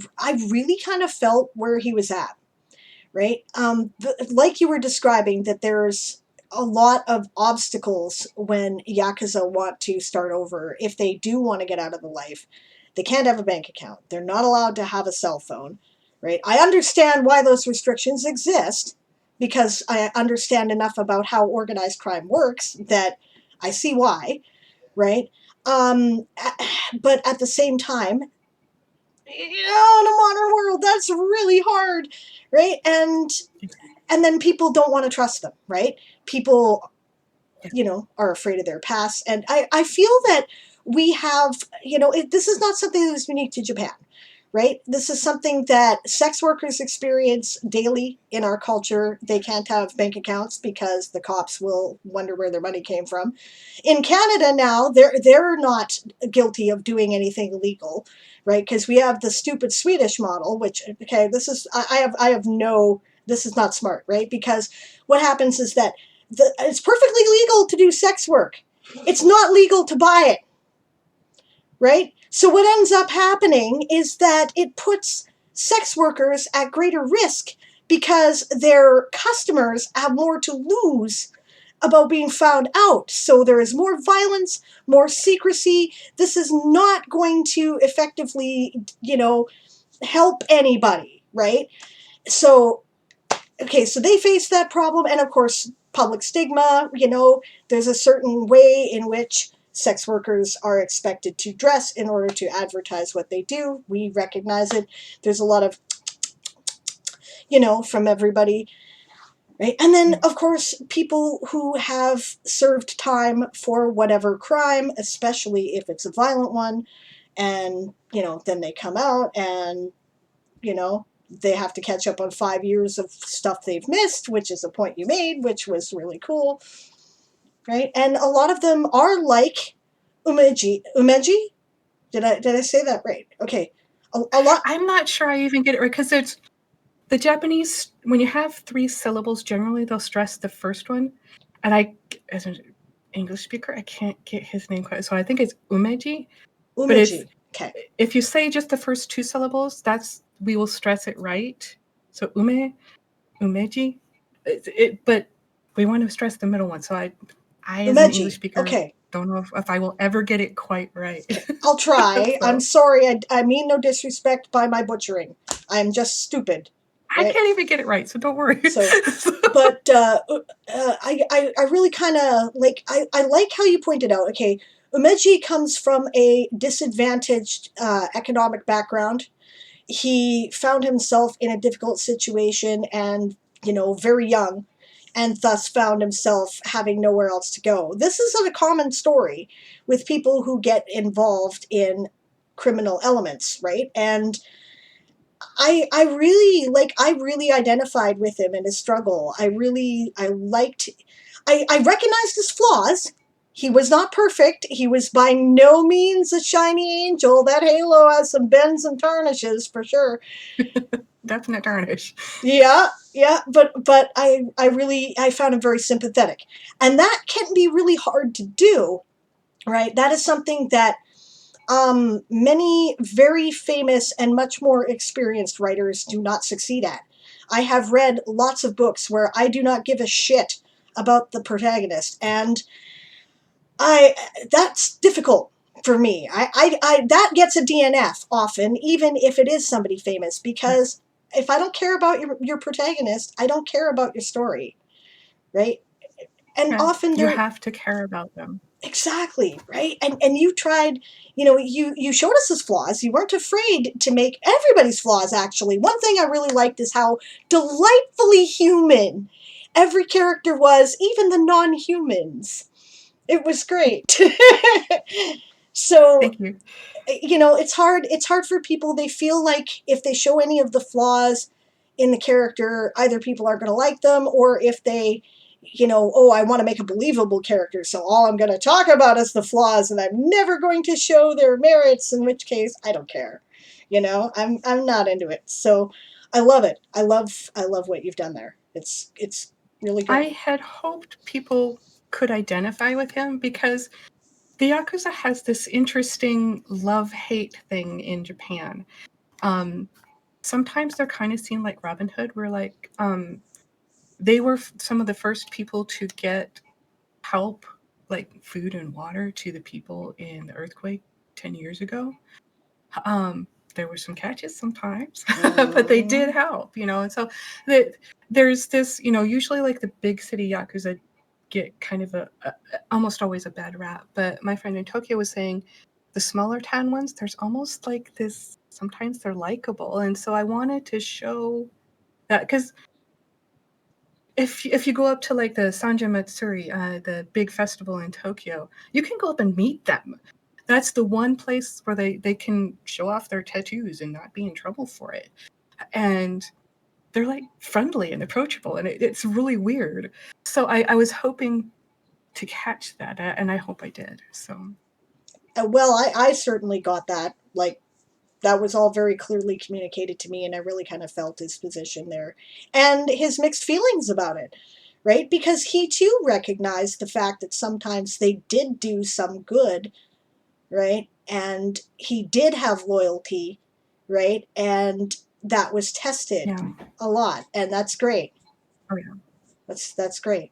really kind of felt where he was at. Right? Like you were describing, that there's a lot of obstacles when Yakuza want to start over. If they do want to get out of the life, they can't have a bank account. They're not allowed to have a cell phone. Right? I understand why those restrictions exist, because I understand enough about how organized crime works that I see why, right? But at the same time, in a modern world, that's really hard, right? And then people don't want to trust them, right? People, are afraid of their past. And I feel that we have, this is not something that's unique to Japan, right? This is something that sex workers experience daily in our culture. They can't have bank accounts because the cops will wonder where their money came from. In Canada now, they're not guilty of doing anything illegal, right? Because we have the stupid Swedish model, which, okay, I have no, this is not smart, right? Because what happens is that it's perfectly legal to do sex work. It's not legal to buy it, right? So what ends up happening is that it puts sex workers at greater risk because their customers have more to lose about being found out. So there is more violence, more secrecy. This is not going to effectively, help anybody, right? So okay, so they face that problem, and of course, public stigma. There's a certain way in which sex workers are expected to dress in order to advertise what they do. We recognize it. There's a lot of, from everybody, right? And then, of course, people who have served time for whatever crime, especially if it's a violent one, and, then they come out and, they have to catch up on 5 years of stuff they've missed, which is a point you made, which was really cool, right? And a lot of them are like Umeji. Umeji? Did I say that right? Okay. A lot. I'm not sure I even get it right because it's the Japanese. When you have 3 syllables, generally they'll stress the first one, and I, as an English speaker, I can't get his name quite. So I think it's Umeji. But Umeji. Okay. if you say just the first 2 syllables, we will stress it right. So umeji. But we want to stress the middle one. So I as an English Umeji. speaker, Okay. don't know if I will ever get it quite right. I'll try. I'm So sorry. I mean no disrespect by my butchering. I'm just stupid. I Right? can't even get it right, so don't worry. So, but I really kind of like, I like how you pointed out, okay, Umeji comes from a disadvantaged economic background. He found himself in a difficult situation and, very young, and thus found himself having nowhere else to go. This isn't a common story with people who get involved in criminal elements, right? And I really identified with him in his struggle. I recognized his flaws. He was not perfect. He was by no means a shiny angel. That halo has some bends and tarnishes for sure. Definite tarnish. Yeah, but I found him very sympathetic. And that can be really hard to do, right? That is something that many very famous and much more experienced writers do not succeed at. I have read lots of books where I do not give a shit about the protagonist, and I that's difficult for me. I that gets a DNF often, even if it is somebody famous, because if I don't care about your protagonist, I don't care about your story, right? And Yeah, often you they're have to care about them. exactly, right? And you tried, you showed us his flaws. You weren't afraid to make everybody's flaws, actually. One thing I really liked is how delightfully human every character was, even the non-humans. It was great. So, Thank you. it's hard for people. They feel like if they show any of the flaws in the character, either people aren't going to like them, or if they, oh, I want to make a believable character, so all I'm going to talk about is the flaws and I'm never going to show their merits, in which case I don't care. I'm not into it. So I love it. I love what you've done there. It's really I good. had hoped people could identify with him because the Yakuza has this interesting love-hate thing in Japan. Um, Sometimes they're kind of seen like Robin Hood, where they were some of the first people to get help, like food and water, to the people in the earthquake 10 years ago. there were some catches sometimes, but they did help, and so there's this, usually like the big city yakuza get kind of almost always a bad rap, but my friend in Tokyo was saying the smaller town ones, there's almost like this, sometimes they're likable, and so I wanted to show that, because if you go up to like the Sanja Matsuri, the big festival in Tokyo, you can go up and meet them. That's the one place where they can show off their tattoos and not be in trouble for it. And they're like friendly and approachable, and it's really weird. So I was hoping to catch that, and I hope I did. So Well, I certainly got that. Like, that was all very clearly communicated to me, and I really kind of felt his position there and his mixed feelings about it, right? Because he too recognized the fact that sometimes they did do some good, right? And he did have loyalty, right? And that was tested yeah, a lot, and that's great. oh yeah, That's great.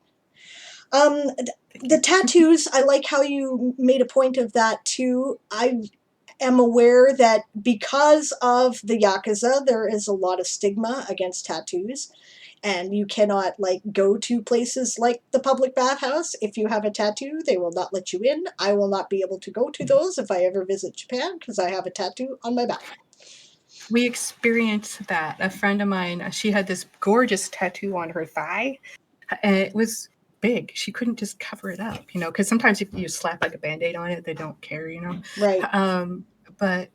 Um, thank the you. tattoos, I like how you made a point of that too. I am aware that because of the Yakuza, there is a lot of stigma against tattoos. And you cannot like go to places like the public bathhouse if you have a tattoo. They will not let you in. I will not be able to go to those if I ever visit Japan because I have a tattoo on my back. We experienced that. A friend of mine, she had this gorgeous tattoo on her thigh, and it was big. She couldn't just cover it up, because sometimes if you slap like a Band-Aid on it, they don't care. Right. Um, but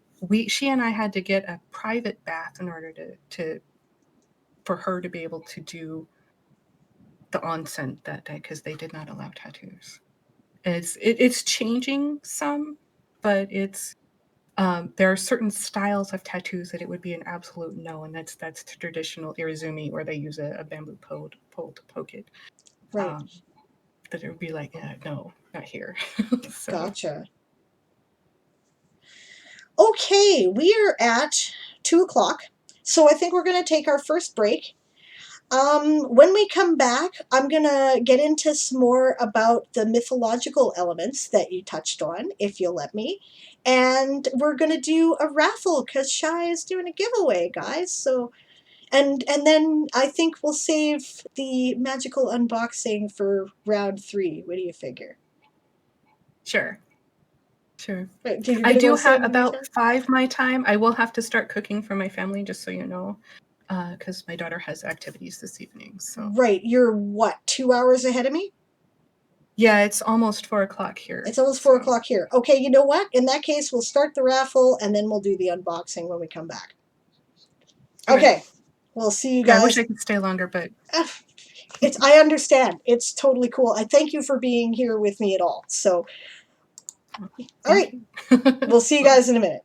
she and I had to get a private bath in order to for her to be able to do the onsen that day, because they did not allow tattoos. It's changing some, but there are certain styles of tattoos that it would be an absolute no, and that's the traditional irizumi, where they use a bamboo pole to poke it. Right. Um, that it would be like, yeah, no, not here. So Gotcha. Okay, we are at 2 o'clock. So I think we're going to take our first break. When we come back, I'm going to get into some more about the mythological elements that you touched on, if you'll let me. And we're going to do a raffle because Shy is doing a giveaway, guys. So, and then I think we'll save the magical unboxing for round 3. What do you figure? sure. Sure. Right, you're I going to go do save have it my about time? 5 my time. I will have to start cooking for my family, just so you know, because my daughter has activities this evening. So Right, you're what, 2 hours ahead of me? yeah, it's almost 4 o'clock here. It's almost four So o'clock here. Okay, you know what? In that case, we'll start the raffle and then we'll do the unboxing when we come back. okay. Okay, we'll see you Yeah, I wish guys. I could stay longer, but I understand. It's totally cool. I thank you for being here with me at all. So, all thank right, you. we'll see you Bye. guys in a minute.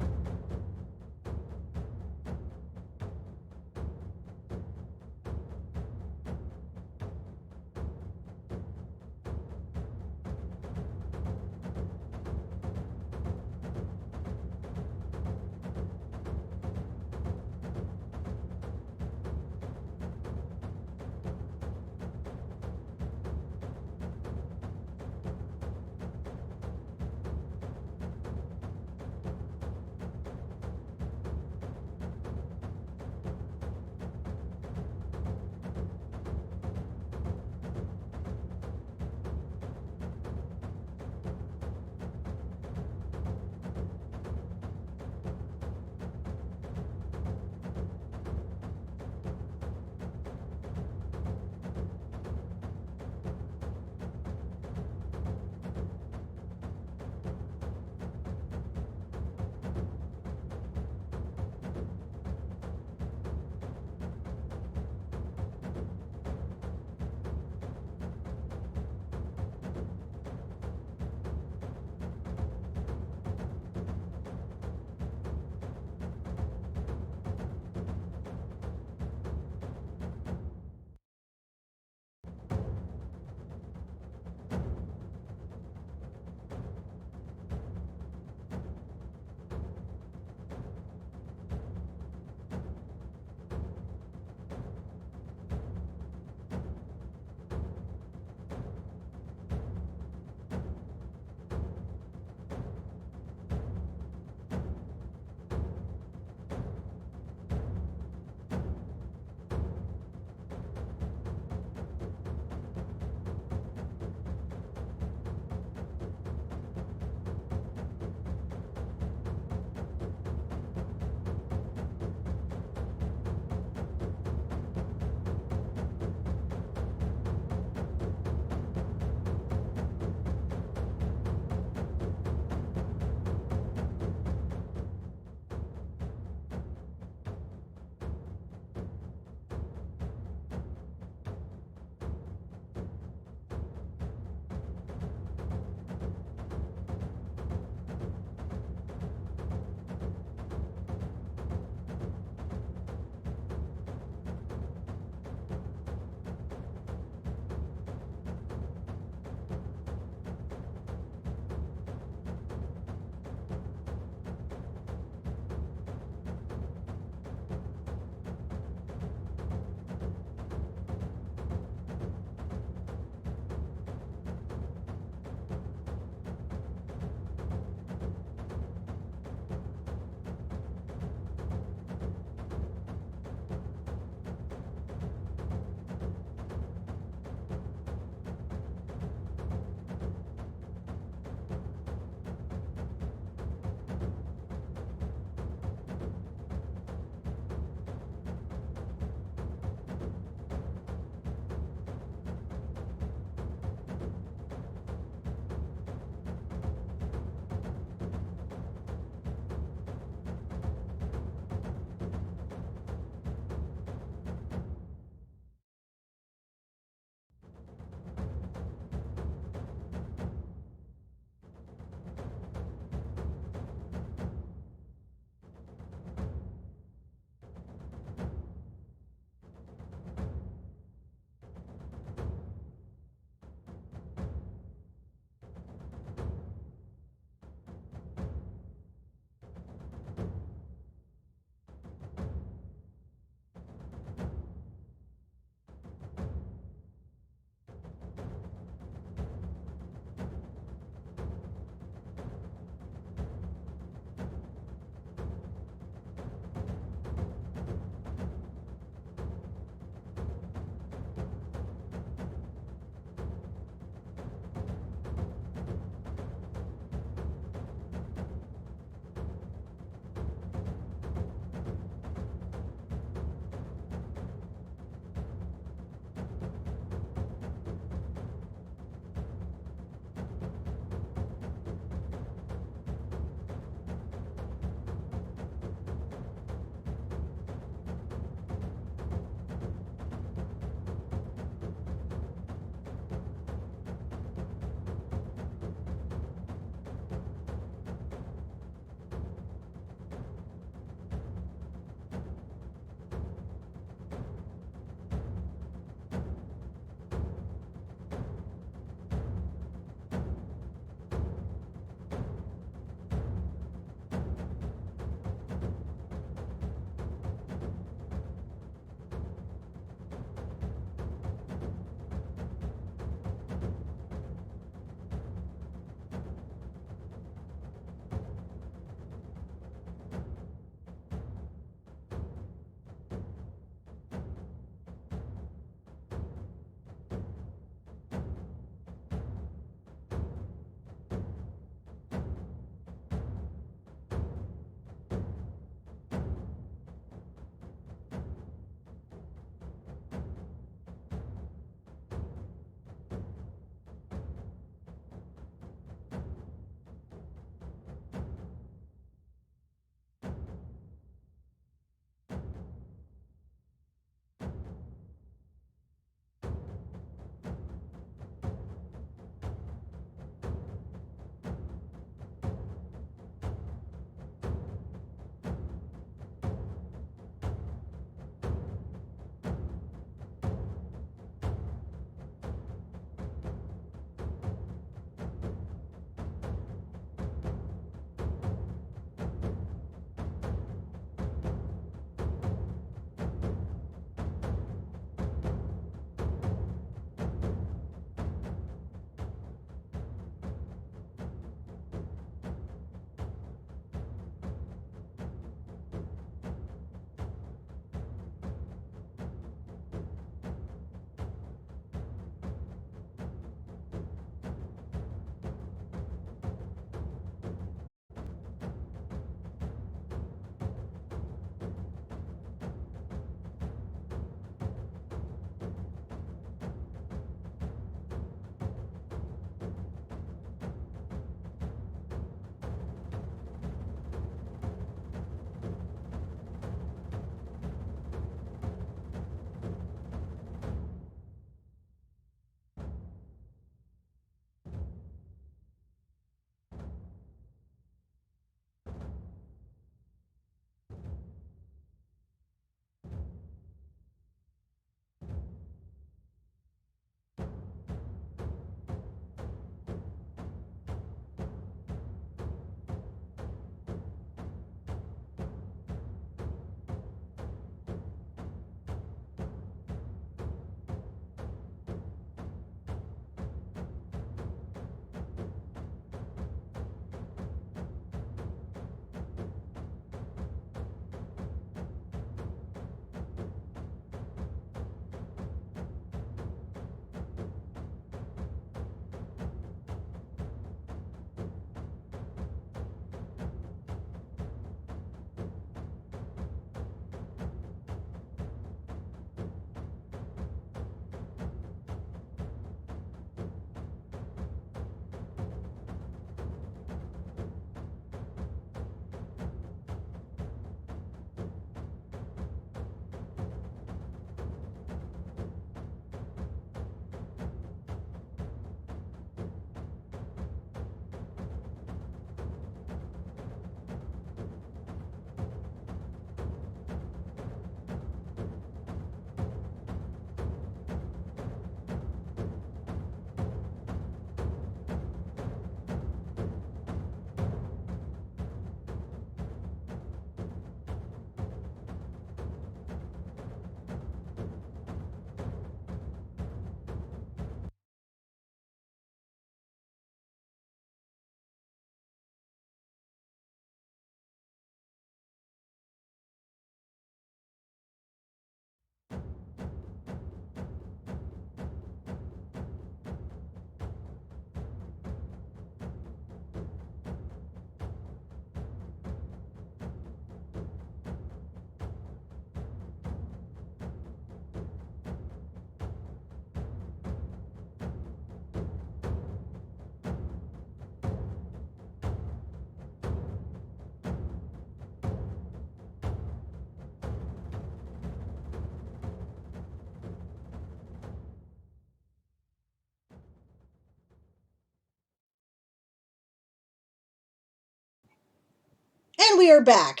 And we are back.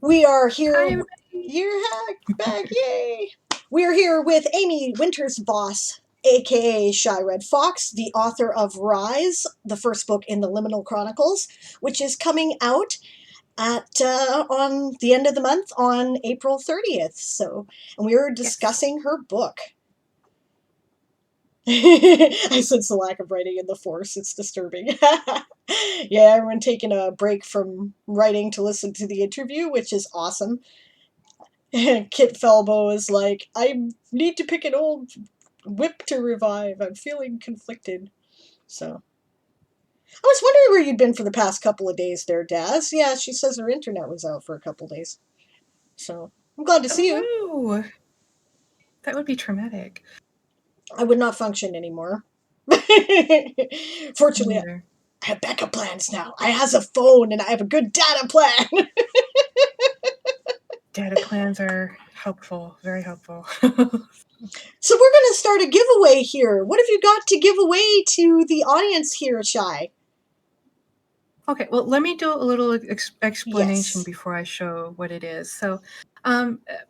We are here. Hi, You're back, yay! We are here with Amy Winters-Voss, a.k.a. ShyRedFox, the author of Rise, the first book in the Liminal Chronicles, which is coming out at on the end of the month on April 30th. And we were discussing her book. I sense the lack of writing in the force. It's disturbing. Yeah, everyone taking a break from writing to listen to the interview, which is awesome. Kit Felbo is like, I need to pick an old whip to revive. I'm feeling conflicted. So, I was wondering where you'd been for the past couple of days there, Daz. Yeah, she says her internet was out for a couple of days. So, I'm glad to see you. Oh, that would be traumatic. I would not function anymore. Fortunately, I have backup plans now. I has a phone and I have a good data plan. Data plans are helpful, very helpful. So we're going to start a giveaway here. What have you got to give away to the audience here, Shy? Okay, well, let me do a little explanation Yes. before I show what it is. So,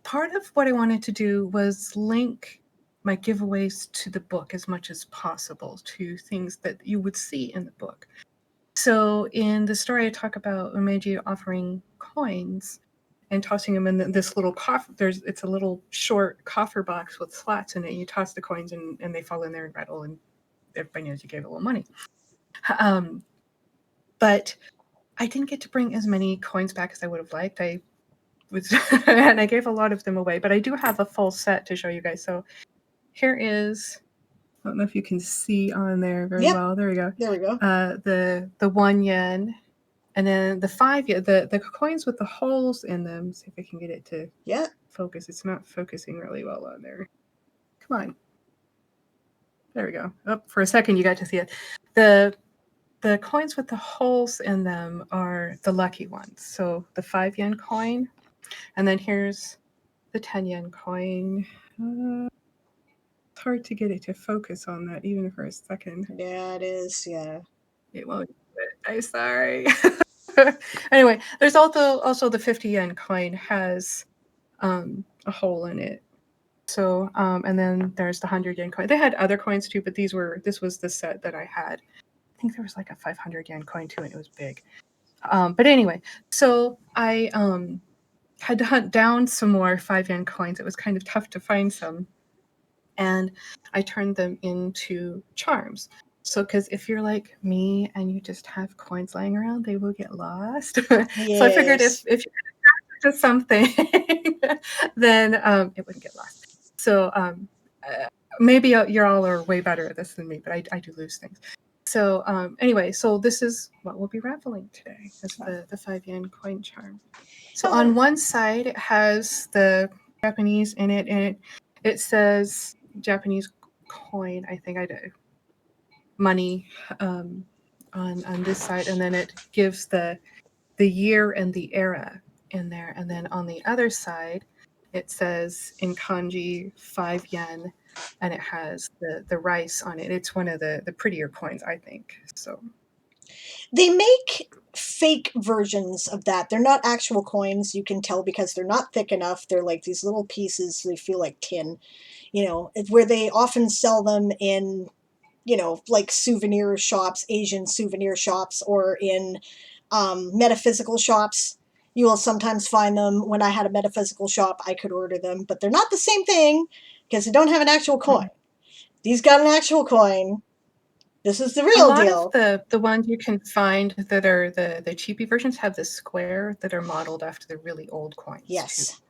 part of what I wanted to do was link my giveaways to the book as much as possible, to things that you would see in the book. So, in the story, I talk about Umeji offering coins and tossing them in this little coffer. It's a little short coffer box with slots in it. You toss the coins and they fall in there and rattle, and everybody knows you gave a little money. But I didn't get to bring as many coins back as I would have liked. I was and I gave a lot of them away, but I do have a full set to show you guys. So here is, I don't know if you can see on there very well. There we go. There we go. The 1 yen, and then the 5 yen, the coins with the holes in them. See if I can get it to focus. It's not focusing really well on there. Come on. There we go. Oh, for a second you got to see it. The coins with the holes in them are the lucky ones. So the 5 yen coin, and then here's the 10 yen coin. It's hard to get it to focus on that even for a second. Yeah, it is. Yeah. It won't. I'm sorry. Anyway, there's also the 50 yen coin has a hole in it. So and then there's the 100 yen coin. They had other coins too, but this was the set that I had. I think there was like a 500 yen coin too, and it was big. But anyway, so I had to hunt down some more 5 yen coins. It was kind of tough to find some. And I turned them into charms. So, because if you're like me and you just have coins lying around, they will get lost. Yes. So I figured if you to something, then it wouldn't get lost. So maybe you all are way better at this than me, but I do lose things. So anyway, so this is what we'll be raffling today. Is the 5 yen coin charm. So on one side it has the Japanese in it, and it says Japanese coin. I think I do money on this side, and then it gives the year and the era in there, and then on the other side it says in kanji 5 yen, and it has the rice on it. It's one of the prettier coins, I think. So they make fake versions of that. They're not actual coins, you can tell, because they're not thick enough. They're like these little pieces. They feel like tin, where they often sell them in, like souvenir shops, Asian souvenir shops, or in metaphysical shops. You will sometimes find them. When I had a metaphysical shop, I could order them, but they're not the same thing because they don't have an actual coin. These got an actual coin. This is the real deal. A lot of the ones you can find that are the cheapy versions have the square that are modeled after the really old coins. Yes.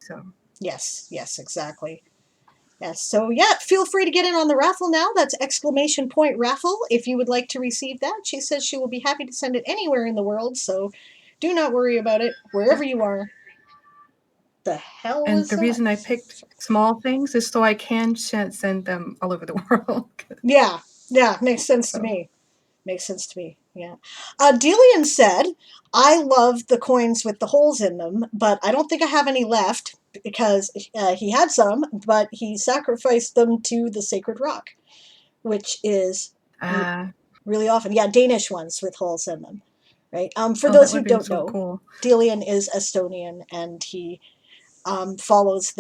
Too. So yes, exactly. Yes, so yeah, feel free to get in on the raffle now. That's !raffle if you would like to receive that. She says she will be happy to send it anywhere in the world, so do not worry about it, wherever you are. The hell and was the that? reason I picked small things is so I can send them all over the world. Yeah, makes sense to me. Makes sense to me, yeah. Delian said, I love the coins with the holes in them, but I don't think I have any left, because he had some, but he sacrificed them to the sacred rock, which is really often. Yeah, Danish ones with holes in them. right? For Oh, that those who would be don't so know, cool. Delian is Estonian, and he follows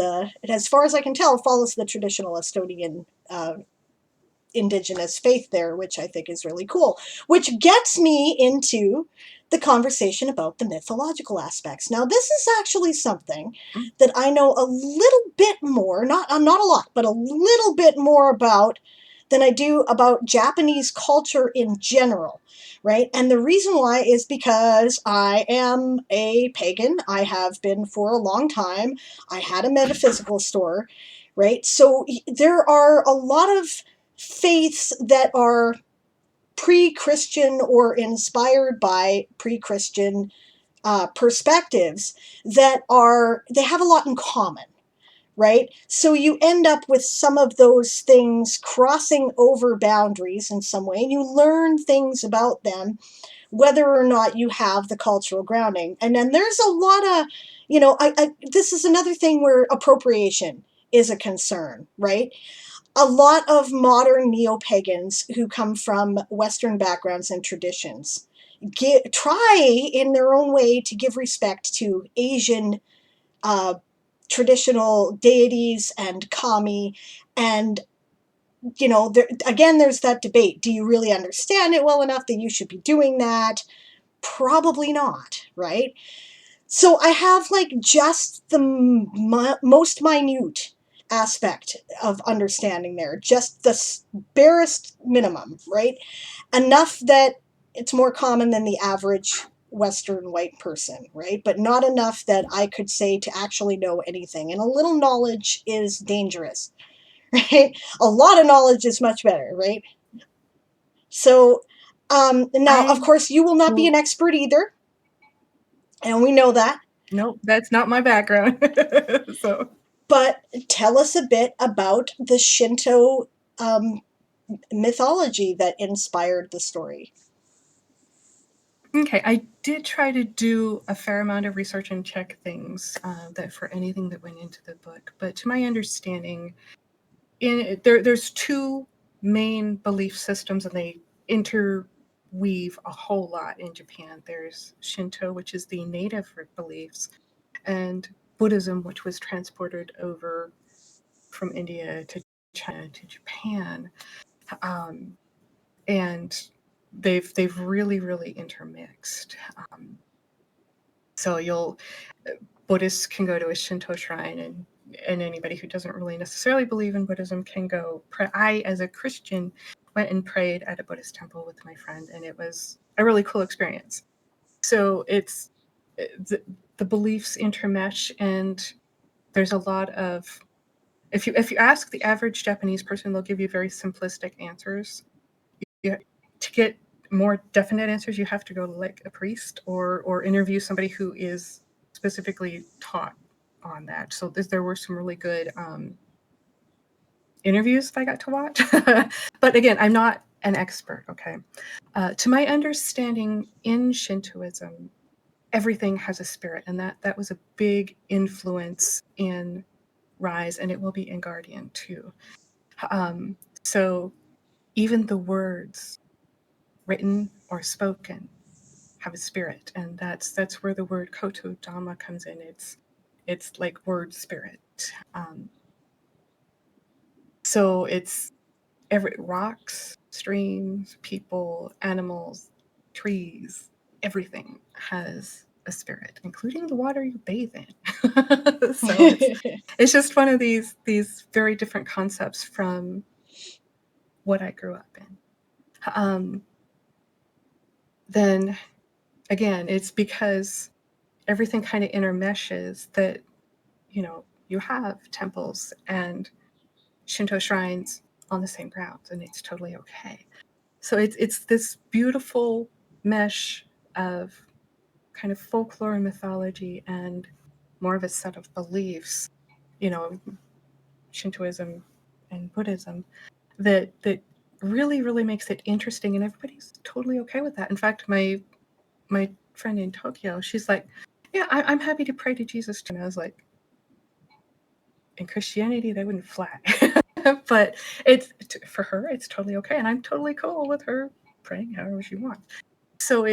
as far as I can tell, follows the traditional Estonian indigenous faith there, which I think is really cool. Which gets me into the conversation about the mythological aspects. Now, this is actually something Mm. that I know a little bit more, not a lot, but a little bit more about than I do about Japanese culture in general, right? And the reason why is because I am a pagan. I have been for a long time. I had a metaphysical store, right? So there are a lot of faiths that are pre-Christian or inspired by pre-Christian perspectives they have a lot in common, right? So you end up with some of those things crossing over boundaries in some way, and you learn things about them, whether or not you have the cultural grounding. And then there's a lot of, this is another thing where appropriation is a concern, right? A lot of modern neo-pagans who come from Western backgrounds and traditions try in their own way to give respect to Asian uh, traditional deities and kami. And, again, there's that debate. Do you really understand it well enough that you should be doing that? Probably not, right? So I have like just the most minute aspect of understanding there, just the barest minimum, right? Enough that it's more common than the average Western white person, right? But not enough that I could say to actually know anything. And a little knowledge is dangerous, right? A lot of knowledge is much better, right? So, now, of I course, you will not be an will. expert either, and we know that. Nope, that's not my background. So, But tell us a bit about the Shinto um, mythology that inspired the story. okay, I did try to do a fair amount of research and check things that for anything that went into the book. But to my understanding, there's two main belief systems, and they interweave a whole lot in Japan. There's Shinto, which is the native beliefs, and Buddhism, which was transported over from India to China to Japan. Um, and they've really intermixed. So you'll Buddhists can go to a Shinto shrine, and anybody who doesn't really necessarily believe in Buddhism can go pray. I, as a Christian, went and prayed at a Buddhist temple with my friend, and it was a really cool experience. So it's the beliefs intermesh, and there's a lot of if you ask the average Japanese person, they'll give you very simplistic answers. To get more definite answers, you have to go to like a priest or interview somebody who is specifically taught on that. So there were some really good interviews that I got to watch. But again, I'm not an expert. Okay, to my understanding, in Shintoism, everything has a spirit, and that was a big influence in Rise, and it will be in Guardian too. So even the words written or spoken have a spirit, and that's where the word koto dhamma comes in. It's like word spirit. Um, so it's every rocks, streams, people, animals, trees, everything has a spirit, including the water you bathe in. So it's just one of these very different concepts from what I grew up in. Then again, it's because everything kind of intermeshes that, you have temples and Shinto shrines on the same grounds, and it's totally okay. So it's this beautiful mesh of kind of folklore and mythology and more of a set of beliefs, you know, Shintoism and Buddhism, that really makes it interesting, and everybody's totally okay with that. In fact, my friend in Tokyo, she's like, yeah, I'm happy to pray to Jesus too. And I was like, in Christianity, they wouldn't fly. But it's for her, it's totally okay. And I'm totally cool with her praying however she wants. So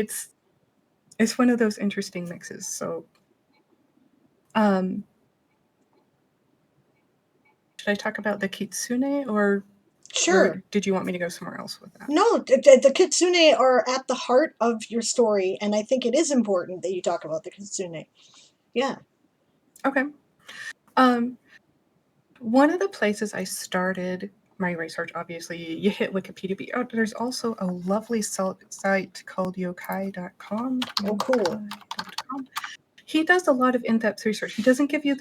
it's one of those interesting mixes. So, should I talk about the kitsune, or Sure. did you want me to go somewhere else with that? No, the kitsune are at the heart of your story, and I think it is important that you talk about the kitsune. Yeah. Okay. One of the places I started my research, obviously, you hit Wikipedia, but there's also a lovely site called yokai.com. Oh, cool. Yokai.com. He does a lot of in-depth research. He doesn't give you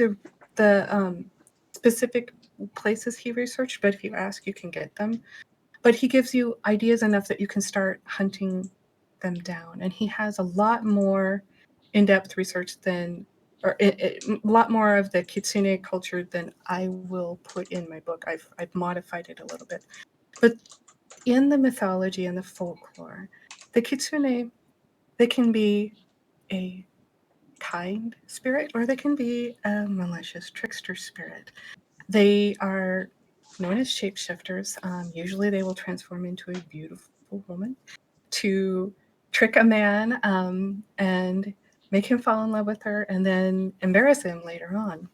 the specific places he researched, but if you ask, you can get them. But he gives you ideas enough that you can start hunting them down. And he has a lot more in-depth research than, or a lot more of the kitsune culture than I will put in my book. I've modified it a little bit. But in the mythology and the folklore, the kitsune, they can be a kind spirit, or they can be a malicious trickster spirit. They are known as shapeshifters. Usually they will transform into a beautiful woman to trick a man and make him fall in love with her and then embarrass him later on.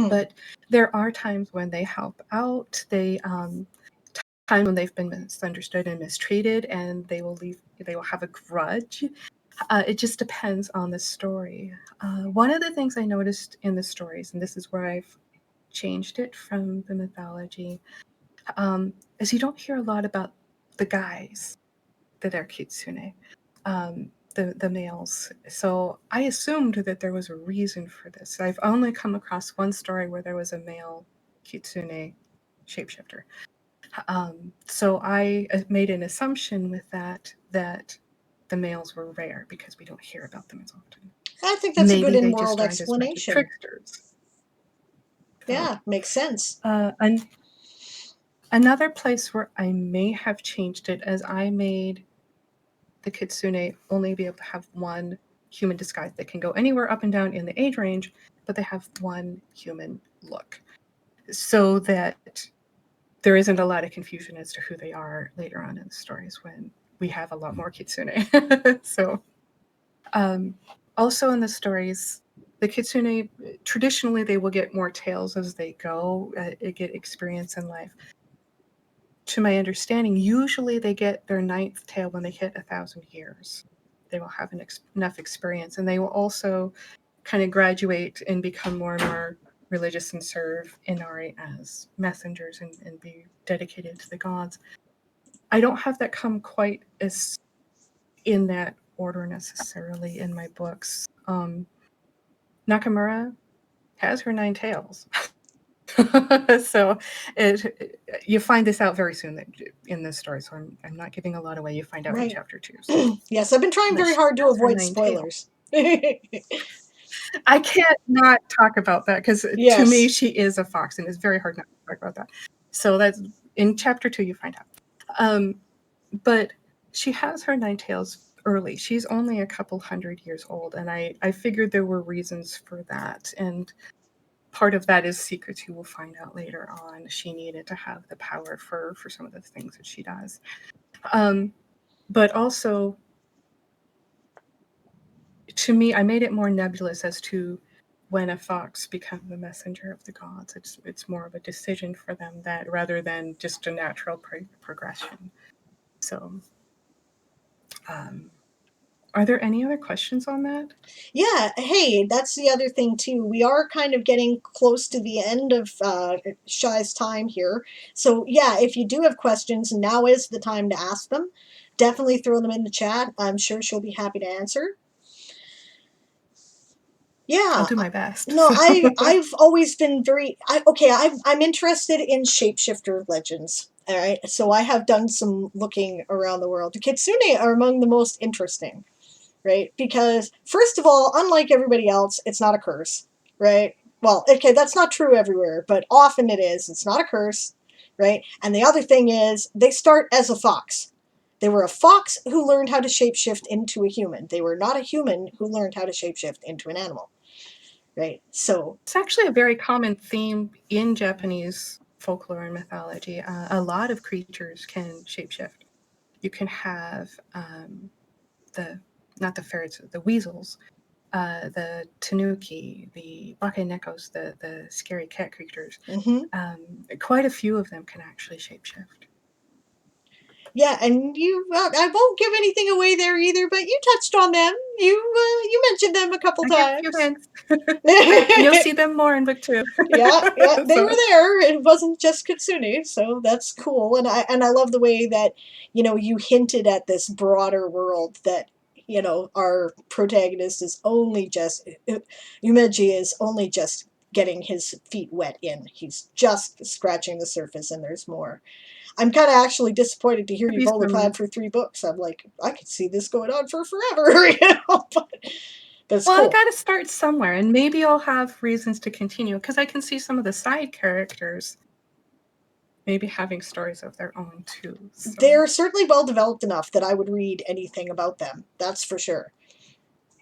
But there are times when they help out. Times when they've been misunderstood and mistreated, and they will have a grudge. It just depends on the story. One of the things I noticed in the stories, and this is where I've changed it from the mythology, is you don't hear a lot about the guys that are kitsune, the males. So I assumed that there was a reason for this. I've only come across one story where there was a male kitsune shapeshifter. So I made an assumption with that the males were rare because we don't hear about them as often. I think that's a good Maybe they just in-world aren't as much as explanation. tricksters. Yeah, makes sense. And another place where I may have changed it, as I made the kitsune only be able to have one human disguise. They can go anywhere up and down in the age range, but they have one human look, so that there isn't a lot of confusion as to who they are later on in the stories when we have a lot more kitsune. So, also in the stories, the kitsune, traditionally, they will get more tails as they go, get experience in life. To my understanding, usually they get their 9th tail when they hit 1,000 years. They will have enough experience, and they will also kind of graduate and become more and more religious and serve Inari as messengers and be dedicated to the gods. I don't have that come quite as in that order necessarily in my books. Nakamura has her 9 tails. So you find this out very soon in this story, so I'm not giving a lot away. You find out in Right. chapter 2. So. Yes, I've been trying very hard to avoid spoilers. I can't not talk about that because to me she is a fox, and it's very hard not to talk about that. So that's in chapter 2 you find out. But she has her 9 tails early. She's only a couple hundred years old, and I figured there were reasons for that, and part of that is secrets you will find out later on. She needed to have the power for some of the things that she does. But also, to me, I made it more nebulous as to when a fox becomes the messenger of the gods. It's more of a decision for them, that rather than just a natural progression. So, are there any other questions on that? Yeah, hey, that's the other thing too. We are kind of getting close to the end of Shy's time here. So yeah, if you do have questions, now is the time to ask them. Definitely throw them in the chat. I'm sure she'll be happy to answer. Yeah, I'll do my best. no, I've always been I'm interested in shapeshifter legends. All right, so I have done some looking around the world. The kitsune are among the most interesting, right? Because first of all, unlike everybody else, it's not a curse, right? Well, okay, that's not true everywhere, but often it is. It's not a curse, right? And the other thing is, they start as a fox. They were a fox who learned how to shapeshift into a human. They were not a human who learned how to shapeshift into an animal. Right. So it's actually a very common theme in Japanese folklore and mythology. A lot of creatures can shapeshift. You can have the not the ferrets, the weasels, the tanuki, the bakenekos, the scary cat creatures. Quite a few of them can actually shapeshift. Yeah, and I won't give anything away there either, but you touched on them. You mentioned them a couple I give a few times. hints. You'll see them more in book 2. Yeah, they So. were there. It wasn't just Kitsune, so that's cool. And I love the way that, you hinted at this broader world that, our protagonist is only just Yumeji is only just getting his feet wet in. He's just scratching the surface, and there's more. I'm kind of actually disappointed to hear you've only planned for 3 books. I'm like, I could see this going on for forever, but it's Well, cool. I got to start somewhere, and maybe I'll have reasons to continue, because I can see some of the side characters maybe having stories of their own too. So. They're certainly well developed enough that I would read anything about them. That's for sure.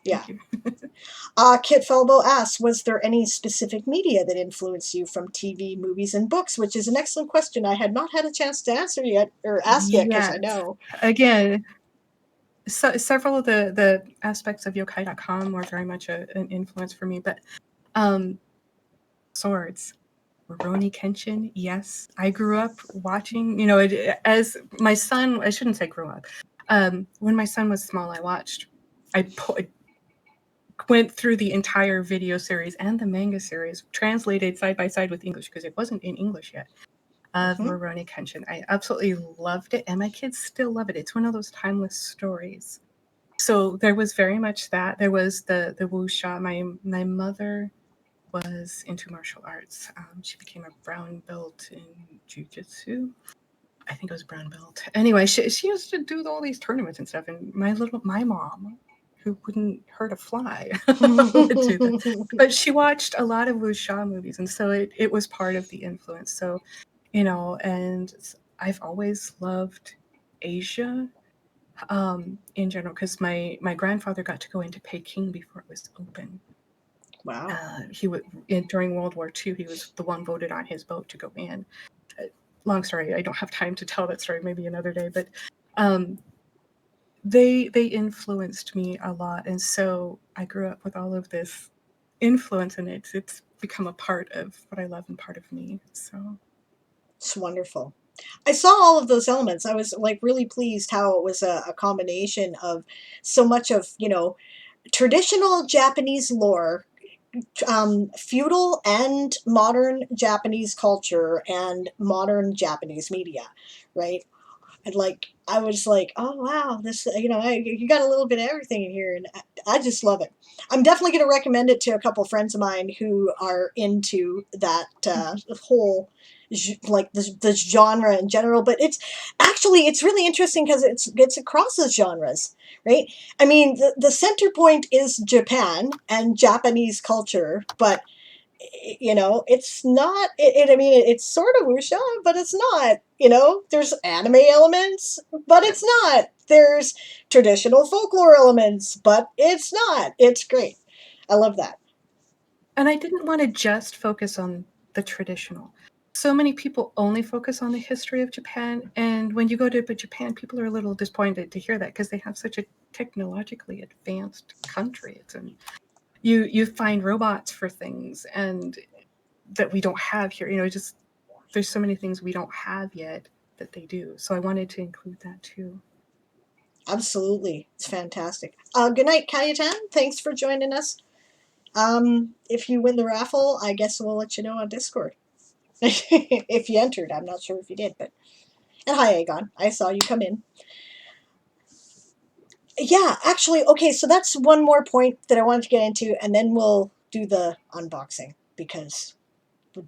Yeah. Kit Felbo asks, was there any specific media that influenced you from TV, movies, and books? Which is an excellent question. I had not had a chance to answer yet, or ask yet, because I know. Again, several of the aspects of yokai.com were very much an influence for me, but swords. Rurouni Kenshin, yes. I grew up watching, as my son, I shouldn't say grew up. When my son was small, I went through the entire video series and the manga series, translated side by side with English, because it wasn't in English yet, of Rurouni Kenshin. I absolutely loved it, and my kids still love it. It's one of those timeless stories. So there was very much that. There was the wuxia. My mother was into martial arts. She became a brown belt in jiu-jitsu. I think it was brown belt. Anyway, she used to do all these tournaments and stuff, and my mom, who wouldn't hurt a fly, would do that. But she watched a lot of wuxia movies, and so it was part of the influence. So, and I've always loved Asia in general, because my grandfather got to go into Peking before it was open. Wow. During World War II, he was the one voted on his boat to go in. Long story. I don't have time to tell that story. Maybe another day. But they influenced me a lot, and so I grew up with all of this influence, and it's become a part of what I love and part of me. So it's wonderful. I saw all of those elements. I was really pleased how it was a combination of so much of traditional Japanese lore, feudal and modern Japanese culture, and modern Japanese media, right? And I was like, oh wow, this you got a little bit of everything in here, and I just love it. I'm definitely going to recommend it to a couple friends of mine who are into that whole the genre in general. But it's really interesting because it's across the genres, right? I mean, the center point is Japan and Japanese culture, but it's not I mean, it's sort of wuxia, but it's not. There's anime elements, but it's not. There's traditional folklore elements, but it's not. It's great. I love that. And I didn't want to just focus on the traditional. So many people only focus on the history of Japan, and when you go to Japan, people are a little disappointed to hear that, because they have such a technologically advanced country. You find robots for things and that we don't have here. Just there's so many things we don't have yet that they do. So I wanted to include that too. Absolutely. It's fantastic. Good night, Kayetan. Thanks for joining us. If you win the raffle, I guess we'll let you know on Discord. If you entered. I'm not sure if you did, but. And hi, Aegon. I saw you come in. Yeah, actually, okay, so that's one more point that I wanted to get into, and then we'll do the unboxing, because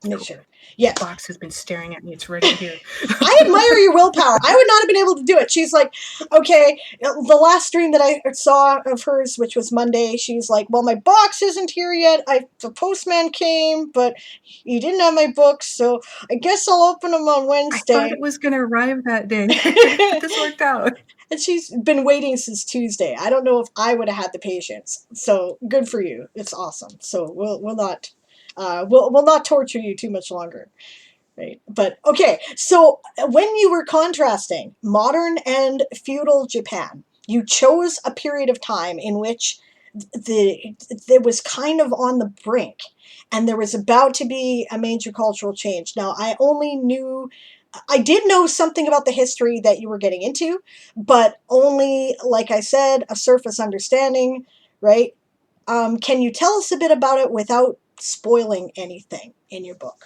make sure. Yes. The box has been staring at me. It's right here. I admire your willpower. I would not have been able to do it. She's like, okay, the last stream that I saw of hers, which was Monday, she's like, well, my box isn't here yet. The postman came, but he didn't have my books, so I guess I'll open them on Wednesday. I thought it was going to arrive that day, but this worked out. And she's been waiting since Tuesday. I don't know if I would have had the patience. So good for you. It's awesome. So we'll not torture you too much longer. Right. But okay, so when you were contrasting modern and feudal Japan, you chose a period of time in which it was kind of on the brink, and there was about to be a major cultural change. Now, I did know something about the history that you were getting into, but only, like I said, a surface understanding, right? Can you tell us a bit about it without spoiling anything in your book?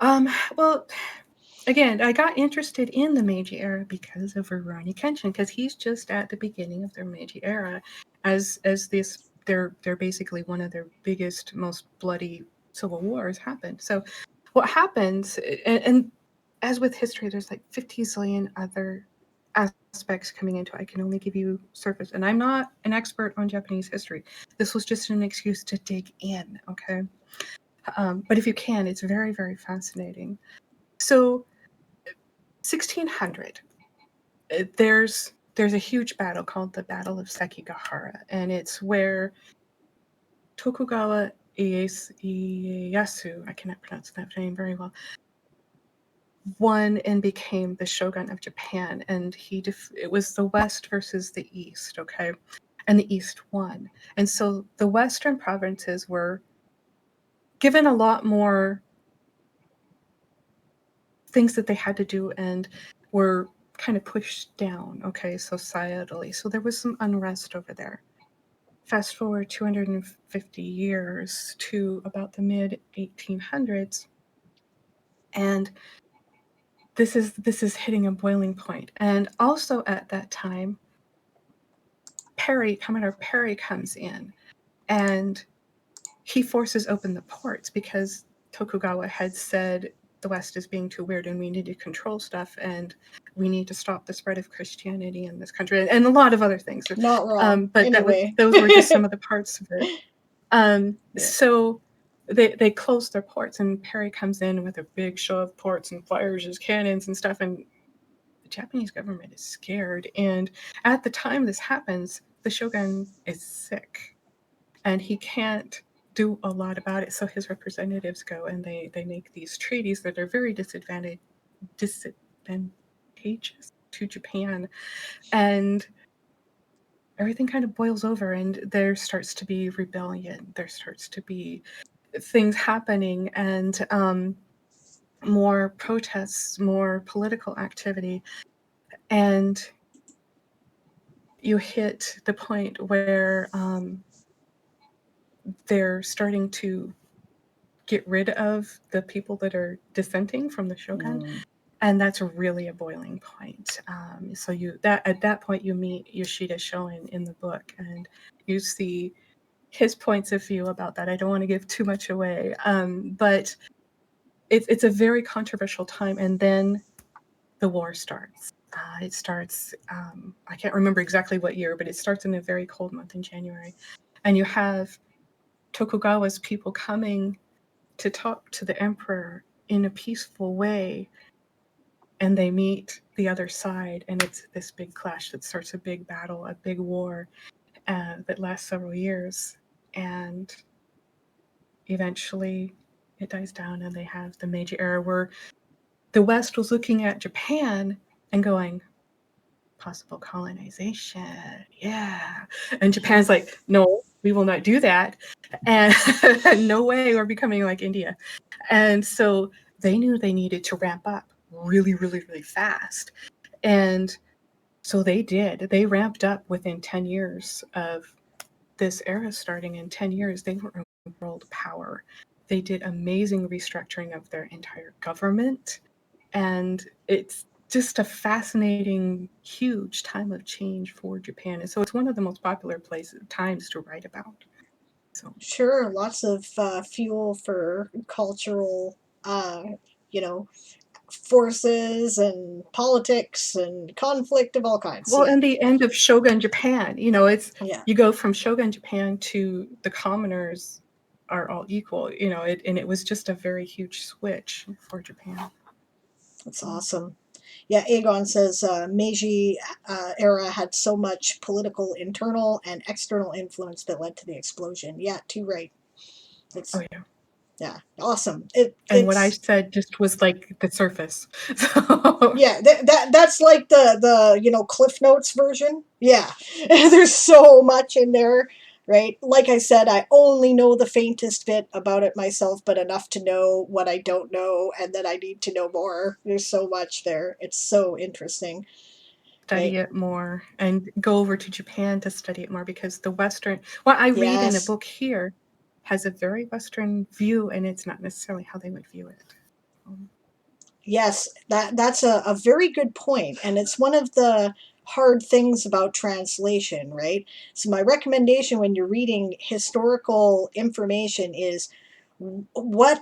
Well, again, I got interested in the Meiji era because of Rurouni Kenshin, because he's just at the beginning of their Meiji era, as this they're basically one of their biggest, most bloody civil wars happened. So, what happens, and as with history, there's like 50 zillion other aspects coming into it. I can only give you surface, and I'm not an expert on Japanese history. This was just an excuse to dig in, okay? But if you can, it's very, very fascinating. So 1600, there's a huge battle called the Battle of Sekigahara, and it's where Tokugawa Ieyasu, I cannot pronounce that name very well, won and became the shogun of Japan, and it was the West versus the East, okay? And the East won. And so the Western provinces were given a lot more things that they had to do and were kind of pushed down, okay, societally. So there was some unrest over there. Fast forward 250 years to about the mid 1800s, and this is hitting a boiling point. And also at that time, Commander Perry comes in, and he forces open the ports because Tokugawa had said the West is being too weird and we need to control stuff and we need to stop the spread of Christianity in this country, and a lot of other things. Not wrong. But anyway. those were just some of the parts of it. So they closed their ports, and Perry comes in with a big show of ports and fires his cannons and stuff, and the Japanese government is scared. And at the time this happens, the shogun is sick and he can't do a lot about it. So his representatives go and they make these treaties that are very disadvantageous to Japan. And everything kind of boils over, and there starts to be rebellion. There starts to be things happening, and more protests, more political activity. And you hit the point where they're starting to get rid of the people that are dissenting from the shogun. And that's really a boiling point. So at that point you meet Yoshida Shoin in the book, and you see his points of view about that. I don't want to give too much away, but it's a very controversial time. And then the war starts. It starts, I can't remember exactly what year, but it starts in a very cold month in January. And you have Tokugawa's people coming to talk to the emperor in a peaceful way, and they meet the other side, and it's this big clash that starts a big battle, a big war that lasts several years, and eventually it dies down, and they have the Meiji era where the West was looking at Japan and going, possible colonization, yeah. And Japan's like, no, we will not do that. And no way, we're becoming like India. And so they knew they needed to ramp up really, really, really fast. And so they did. They ramped up within 10 years of this era starting. In 10 years, they were a world power. They did amazing restructuring of their entire government. And it's just a fascinating, huge time of change for Japan. And so it's one of the most popular times to write about. So Sure, lots of fuel for cultural, you know, forces and politics and conflict of all kinds. well, Yeah, and the end of Shogun Japan, it's yeah, you go from Shogun Japan to the commoners are all equal, and it was just a very huge switch for Japan. that's awesome. Yeah, Aegon says Meiji era had so much political internal and external influence that led to the explosion. Yeah, too right. Oh It's yeah. Yeah, awesome. And what I said just was like the surface. So. Yeah, that's like the Cliff Notes version. Yeah, there's so much in there, right? Like I said, I only know the faintest bit about it myself, but enough to know what I don't know, and that I need to know more. There's so much there. It's so interesting. Study it more and go over to Japan to study it more, because the Western, what I read in a book here has a very Western view, and it's not necessarily how they would view it. Yes, that's a very good point, and it's one of the hard things about translation, right? So my recommendation when you're reading historical information is what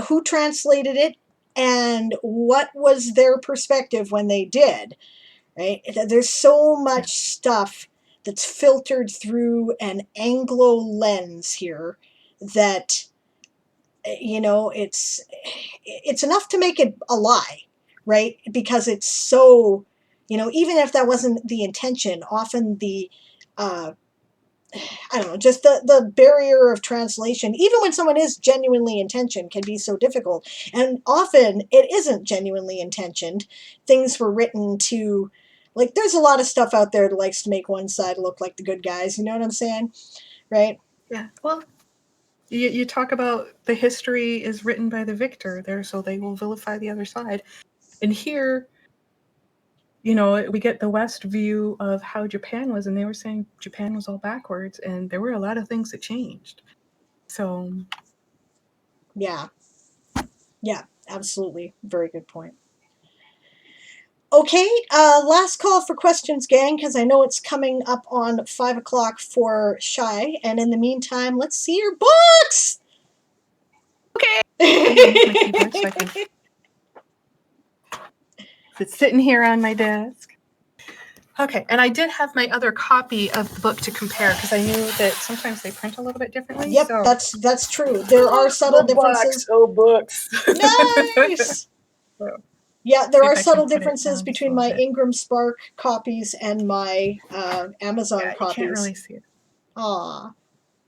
who translated it and what was their perspective when they did, right? There's so much stuff that's filtered through an Anglo lens here that it's enough to make it a lie, right? Because it's so, even if that wasn't the intention, often the I don't know, just the barrier of translation, even when someone is genuinely intentioned, can be so difficult. And often it isn't genuinely intentioned. Things were written to, like, there's a lot of stuff out there that likes to make one side look like the good guys, you know what I'm saying? Right? Yeah. Well, you talk about the history is written by the victor there, so they will vilify the other side. And here, we get the West view of how Japan was, and they were saying Japan was all backwards, and there were a lot of things that changed. So. Yeah. Yeah, absolutely. Very good point. Okay, last call for questions, gang, because I know it's coming up on 5 o'clock for Shy. And in the meantime, let's see your books! Okay. It's sitting here on my desk. Okay, and I did have my other copy of the book to compare, because I knew that sometimes they print a little bit differently. Yep, so. that's true. There are subtle differences. Books. Nice! Yeah, there are subtle differences between my Ingram Spark copies and my Amazon copies. You can't really see it. Aw.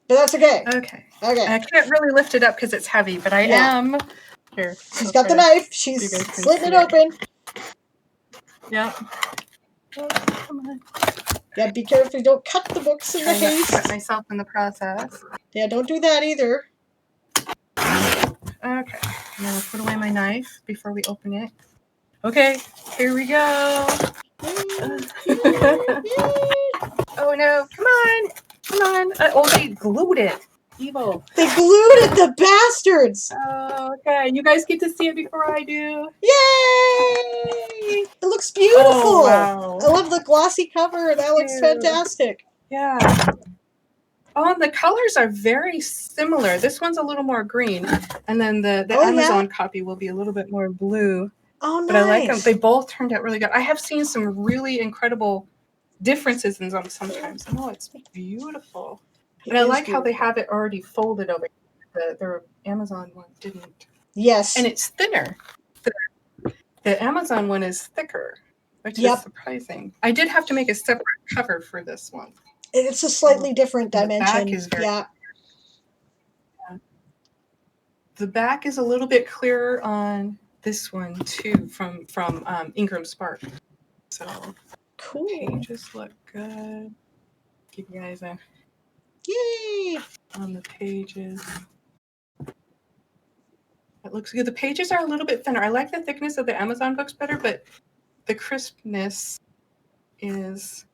But that's okay. Okay. I can't really lift it up because it's heavy, but I am. Here. She's got the knife. She's slitting it open. Yeah. Oh, come on. Yeah, be careful you don't cut the books in the haste. Cut myself in the process. Yeah, don't do that either. Okay. I'm going to put away my knife before we open it. Okay, here we go. Oh no, come on. Oh, they glued it. Evil. They glued it, the bastards. Oh, okay. You guys get to see it before I do. Yay! It looks beautiful. Oh, wow. I love the glossy cover. That looks fantastic. Yeah. Oh, and the colors are very similar. This one's a little more green, and then the Amazon copy will be a little bit more blue. Oh, nice. But I like them. They both turned out really good. I have seen some really incredible differences in them sometimes. Oh, it's beautiful. And I like how they have it already folded over. The Amazon one didn't. Yes. And it's thinner. The Amazon one is thicker, which is surprising. I did have to make a separate cover for this one. It's a slightly different dimension. The back is The back is a little bit clearer on this one too, from Ingram Spark. So cool. Pages look good. Give you guys a yay on the pages. It looks good. The pages are a little bit thinner. I like the thickness of the Amazon books better, but the crispness is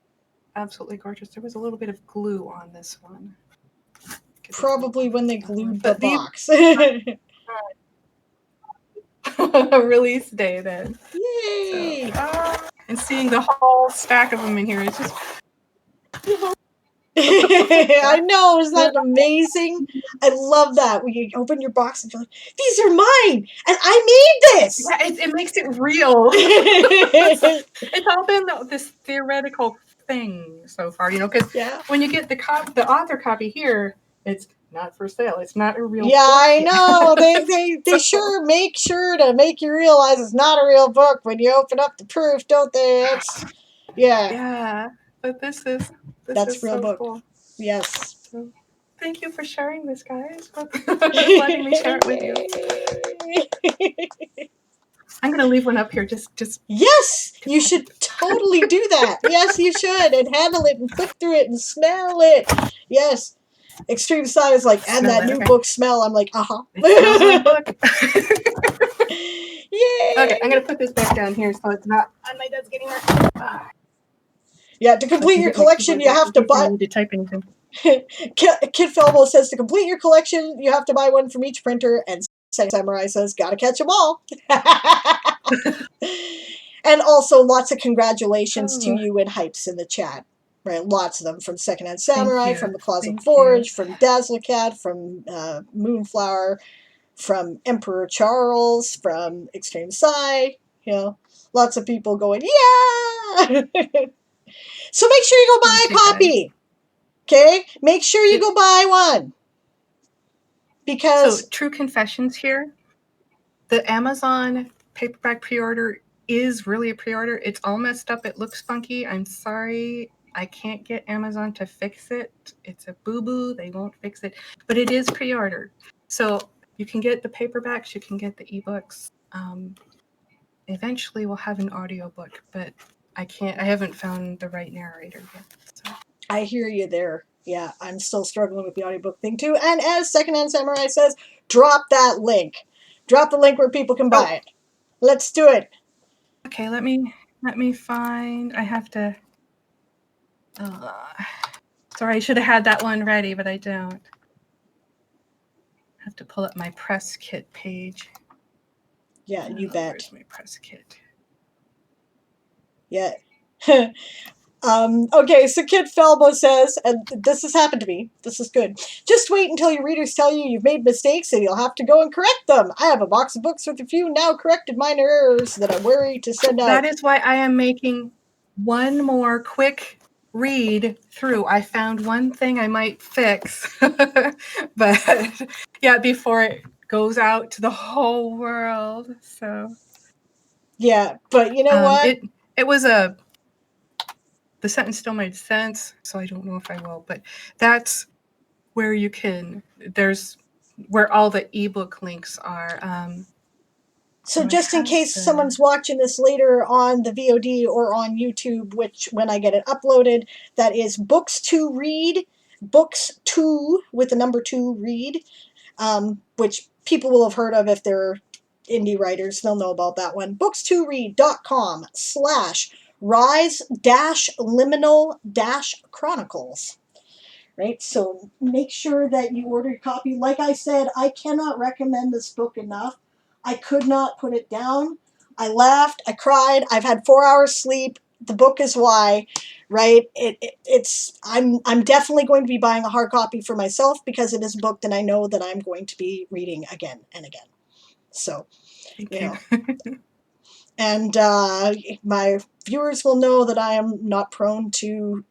absolutely gorgeous. There was a little bit of glue on this one. Probably when they glued the box. Release day then. Yay! So, and seeing the whole stack of them in here is just. I know, isn't that amazing? I love that when you open your box and you're like, "These are mine, and I made this." Yeah, it makes it real. It's all been this theoretical thing so far, because when you get the author copy here, it's not for sale. It's not a real book. Yeah, I know. They sure make sure to make you realize it's not a real book when you open up the proof, don't they? Yeah, but this is that's real so book. Cool. Yes. So, Thank you for sharing this, guys. Letting me share it with you. I'm gonna leave one up here. Just. Yes, you should totally do that. Yes, you should, and handle it and flip through it and smell it. Yes. Extreme Sigh is like, and that new book smell. I'm like, uh-huh. It smells like book. Yay! Okay, I'm gonna put this back down here so it's not on my desk anymore. Yeah, to complete your collection, you have to buy. I need to type anything. Kid Felbo says to complete your collection, you have to buy one from each printer, and Samurai says, gotta catch them all. And also, lots of congratulations to you and Hypes in the chat. Right, lots of them from Secondhand Samurai, from the Closet Forge, from Dazzlecat, from Moonflower, from Emperor Charles, from Extreme Sigh. You know, lots of people going, yeah! So make sure you go buy a copy. Okay? Make sure you go buy one. Because... So, true confessions here. The Amazon paperback pre-order is really a pre-order. It's all messed up. It looks funky. I'm sorry. I can't get Amazon to fix it. It's a boo-boo. They won't fix it. But it is pre-ordered. So you can get the paperbacks. You can get the ebooks. Eventually we'll have an audiobook, but I haven't found the right narrator yet. So. I hear you there. Yeah, I'm still struggling with the audiobook thing too. And as Secondhand Samurai says, drop that link. Drop the link where people can buy it. Let's do it. Okay, let me find. I have to. Sorry, I should have had that one ready, but I don't. I have to pull up my press kit page. Yeah, you bet. Where's my press kit? Yeah. Okay, so Kid Felbo says, and this has happened to me, this is good, just wait until your readers tell you you've made mistakes and you'll have to go and correct them. I have a box of books with a few now corrected minor errors that I'm wary to send out. That is why I am making one more quick read through. I found one thing I might fix, but yeah, before it goes out to the whole world. So yeah, but you know what? It was the sentence still made sense, so I don't know if I will, but that's where you can. There's where all the ebook links are. So just in case someone's watching this later on the VOD or on YouTube, which when I get it uploaded, that is Books to Read, Books 2 with the number 2 read, which people will have heard of if they're indie writers. They'll know about that one. books2read.com/rise-liminal-chronicles. Right? So make sure that you order a copy. Like I said, I cannot recommend this book enough. I could not put it down. I laughed. I cried. I've had 4 hours sleep. The book is why, right? I'm definitely going to be buying a hard copy for myself because it is a book that I know that I'm going to be reading again and again. So, you know. And my viewers will know that I am not prone to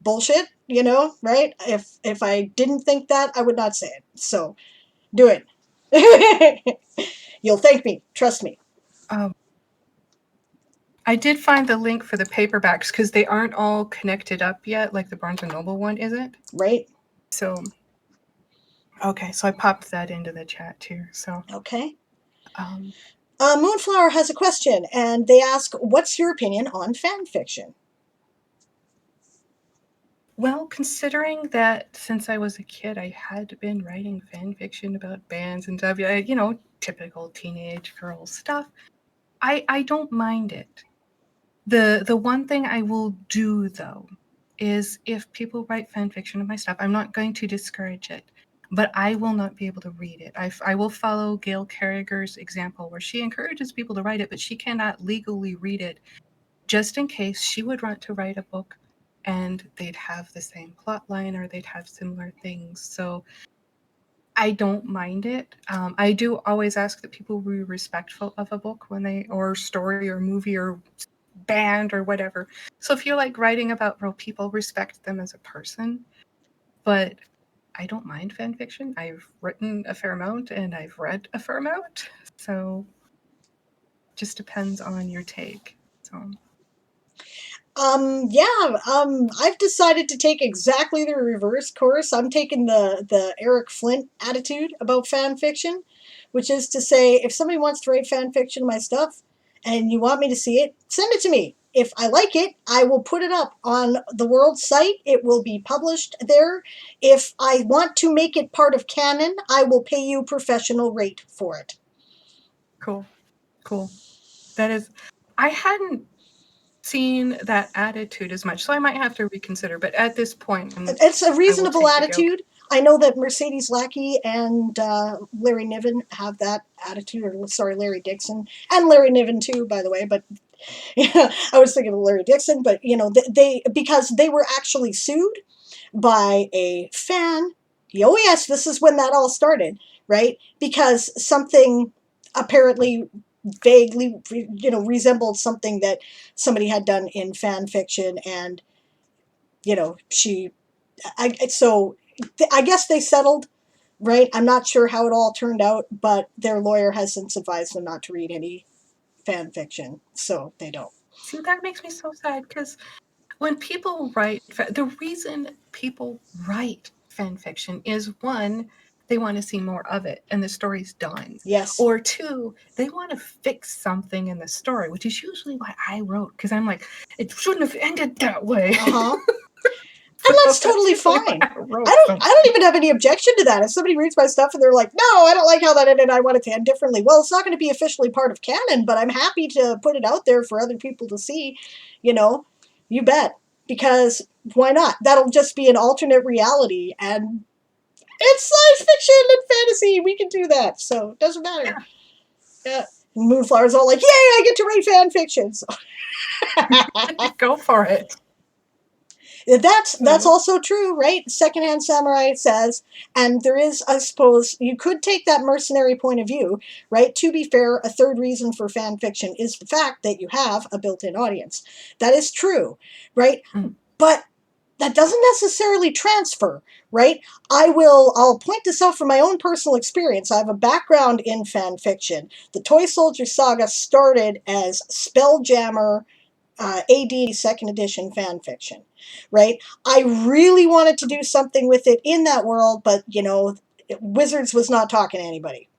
bullshit, you know, right? If I didn't think that, I would not say it. So, do it. You'll thank me. Trust me. I did find the link for the paperbacks because they aren't all connected up yet, like the Barnes & Noble one isn't. Right. So, okay, so I popped that into the chat too. So okay. Moonflower has a question, and they ask, "What's your opinion on fan fiction?" Well, considering that since I was a kid, I had been writing fan fiction about bands and typical teenage girl stuff, I don't mind it. The one thing I will do, though, is if people write fan fiction of my stuff, I'm not going to discourage it, but I will not be able to read it. I will follow Gail Carriger's example where she encourages people to write it, but she cannot legally read it just in case she would want to write a book and they'd have the same plot line or they'd have similar things. So I don't mind it. I do always ask that people be respectful of a book or story or movie or band or whatever. So if you're like writing about real people, respect them as a person. But I don't mind fan fiction. I've written a fair amount and I've read a fair amount. So just depends on your take. So I've decided to take exactly the reverse course. I'm taking the Eric Flint attitude about fan fiction, which is to say, if somebody wants to write fan fiction of my stuff and you want me to see it, send it to me. If I like it, I will put it up on the world site. It will be published there. If I want to make it part of canon, I will pay you professional rate for it. Cool. That is, I hadn't seen that attitude as much, so I might have to reconsider. But at this point, it's a reasonable take attitude. I know that Mercedes Lackey and Larry Niven have that attitude, or sorry, Larry Dixon and Larry Niven too, by the way. But yeah, I was thinking of Larry Dixon, but they because they were actually sued by a fan. Oh yes, this is when that all started, right? Because something apparently vaguely resembled something that somebody had done in fan fiction, and she so I guess they settled, right? I'm not sure how it all turned out, but their lawyer has since advised them not to read any fan fiction, so they don't. See, that makes me so sad, because when people write, the reason people write fan fiction is, one, they want to see more of it and the story's done. Yes. Or two, they want to fix something in the story, which is usually why I wrote, because I'm like, it shouldn't have ended that way. Uh-huh. And that's totally fine. I don't even have any objection to that. If somebody reads my stuff and they're like, no, I don't like how that ended, I want it to end differently. Well, it's not going to be officially part of canon, but I'm happy to put it out there for other people to see. You bet. Because why not? That'll just be an alternate reality, and it's science fiction and fantasy. We can do that, so it doesn't matter. Yeah. Moonflower's all like, yay, I get to write fan fiction. So. Go for it. That's also true, right? Secondhand Samurai says, and there is, I suppose, you could take that mercenary point of view, right? To be fair, a third reason for fan fiction is the fact that you have a built-in audience. That is true, right? But that doesn't necessarily transfer, right? I'll point this out from my own personal experience. I have a background in fan fiction. The Toy Soldier Saga started as Spelljammer AD second edition fan fiction, right? I really wanted to do something with it in that world, but Wizards was not talking to anybody,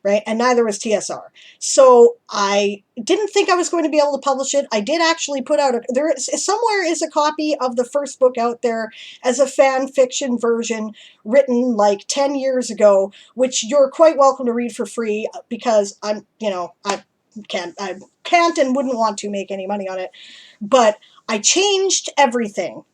right? And neither was TSR. So I didn't think I was going to be able to publish it. I did actually put out somewhere is a copy of the first book out there as a fan fiction version written like 10 years ago, which you're quite welcome to read for free, because I can't and wouldn't want to make any money on it. But I changed everything,